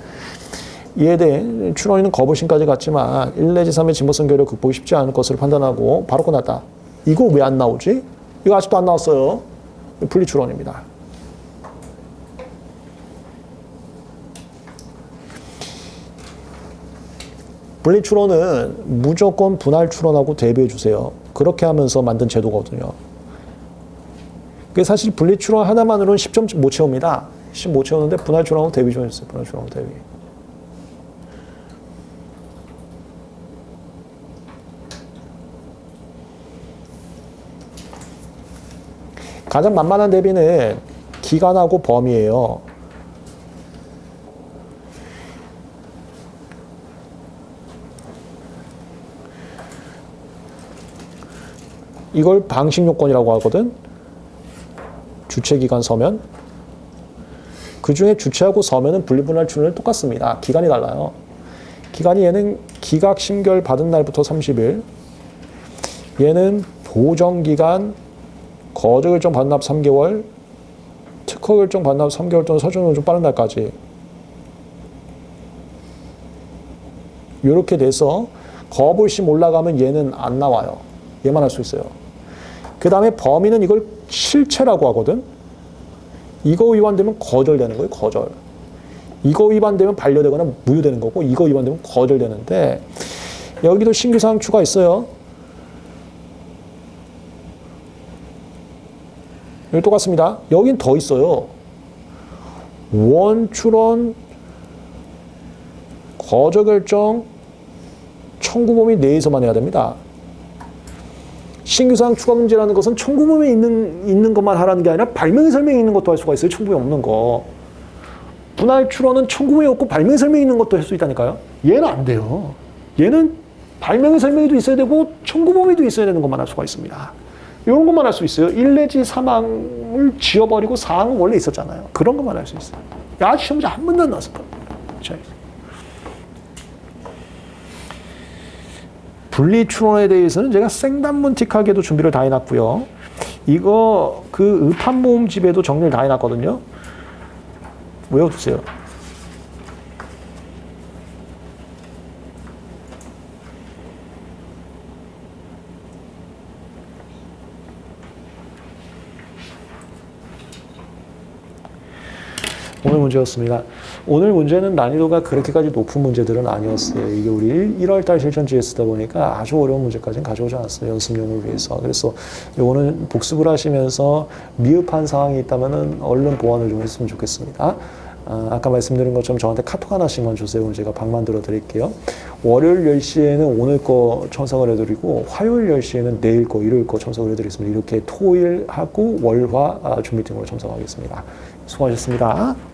이에 대해 추론위는 거부심까지 갔지만 1 내지 3의 진보성 결여 극복이 쉽지 않을 것으로 판단하고 바로 끝났다. 이거 왜 안 나오지? 이거 아직도 안 나왔어요. 분리추론입니다. 분리추론은 무조건 분할추론하고 대비해 주세요. 그렇게 하면서 만든 제도거든요. 사실 분리추론 하나만으로는 10점 못 채웁니다. 10 못 채우는데 분할추론하고 대비 좀 해주세요. 분할추론하고 대비. 가장 만만한 대비는 기간하고 범위예요. 이걸 방식요건이라고 하거든. 주체기간 서면 그 중에 주체하고 서면은 분리분할 출연은 똑같습니다. 기간이 달라요. 기간이 얘는 기각 심결 받은 날부터 30일, 얘는 보정기간 거저결정 반납 3개월, 특허결정 반납 3개월 또는 서준은 좀 빠른 날까지 이렇게 돼서 거부심 올라가면 얘는 안 나와요. 얘만 할 수 있어요. 그 다음에 범위는 이걸 실체라고 하거든. 이거 위반되면 거절되는 거예요. 거절. 이거 위반되면 반려되거나 무효되는 거고, 이거 위반되면 거절되는데, 여기도 신규사항 추가 있어요. 여기 똑같습니다. 여긴 더 있어요. 원출원, 거저결정, 청구범위 내에서만 해야 됩니다. 신규사항 추가 문제라는 것은 청구범위 있는 것만 하라는 게 아니라 발명의 설명이 있는 것도 할 수가 있어요. 청구범위 없는 거. 분할 출원은 청구범위 없고 발명의 설명이 있는 것도 할 수 있다니까요. 얘는 안 돼요. 얘는 발명의 설명이도 있어야 되고 청구범위도 있어야 되는 것만 할 수가 있습니다. 이런 것만 할 수 있어요. 1 내지 3항을 지워버리고 4항은 원래 있었잖아요. 그런 것만 할 수 있어요. 야, 시험 문제 한 번도 안 나왔을 거예요. 분리출원에 대해서는 제가 생단문틱하게도 준비를 다 해놨고요. 이거 그 의판모음집에도 정리를 다 해놨거든요. 외워두세요. 오늘 문제였습니다. 오늘 문제는 난이도가 그렇게까지 높은 문제들은 아니었어요. 이게 우리 1월달 실전 GS다 보니까 아주 어려운 문제까지는 가져오지 않았어요. 연습용을 위해서. 그래서 요거는 복습을 하시면서 미흡한 사항이 있다면 얼른 보완을 좀 했으면 좋겠습니다. 아까 말씀드린 것처럼 저한테 카톡 하나씩만 주세요. 오늘 제가 방 만들어 드릴게요. 월요일 10시에는 오늘 거 첨삭을 해드리고, 화요일 10시에는 내일 거, 일요일 거 첨삭을 해드리겠습니다. 이렇게 토일하고 월화 준비팀으로 첨삭하겠습니다. 수고하셨습니다.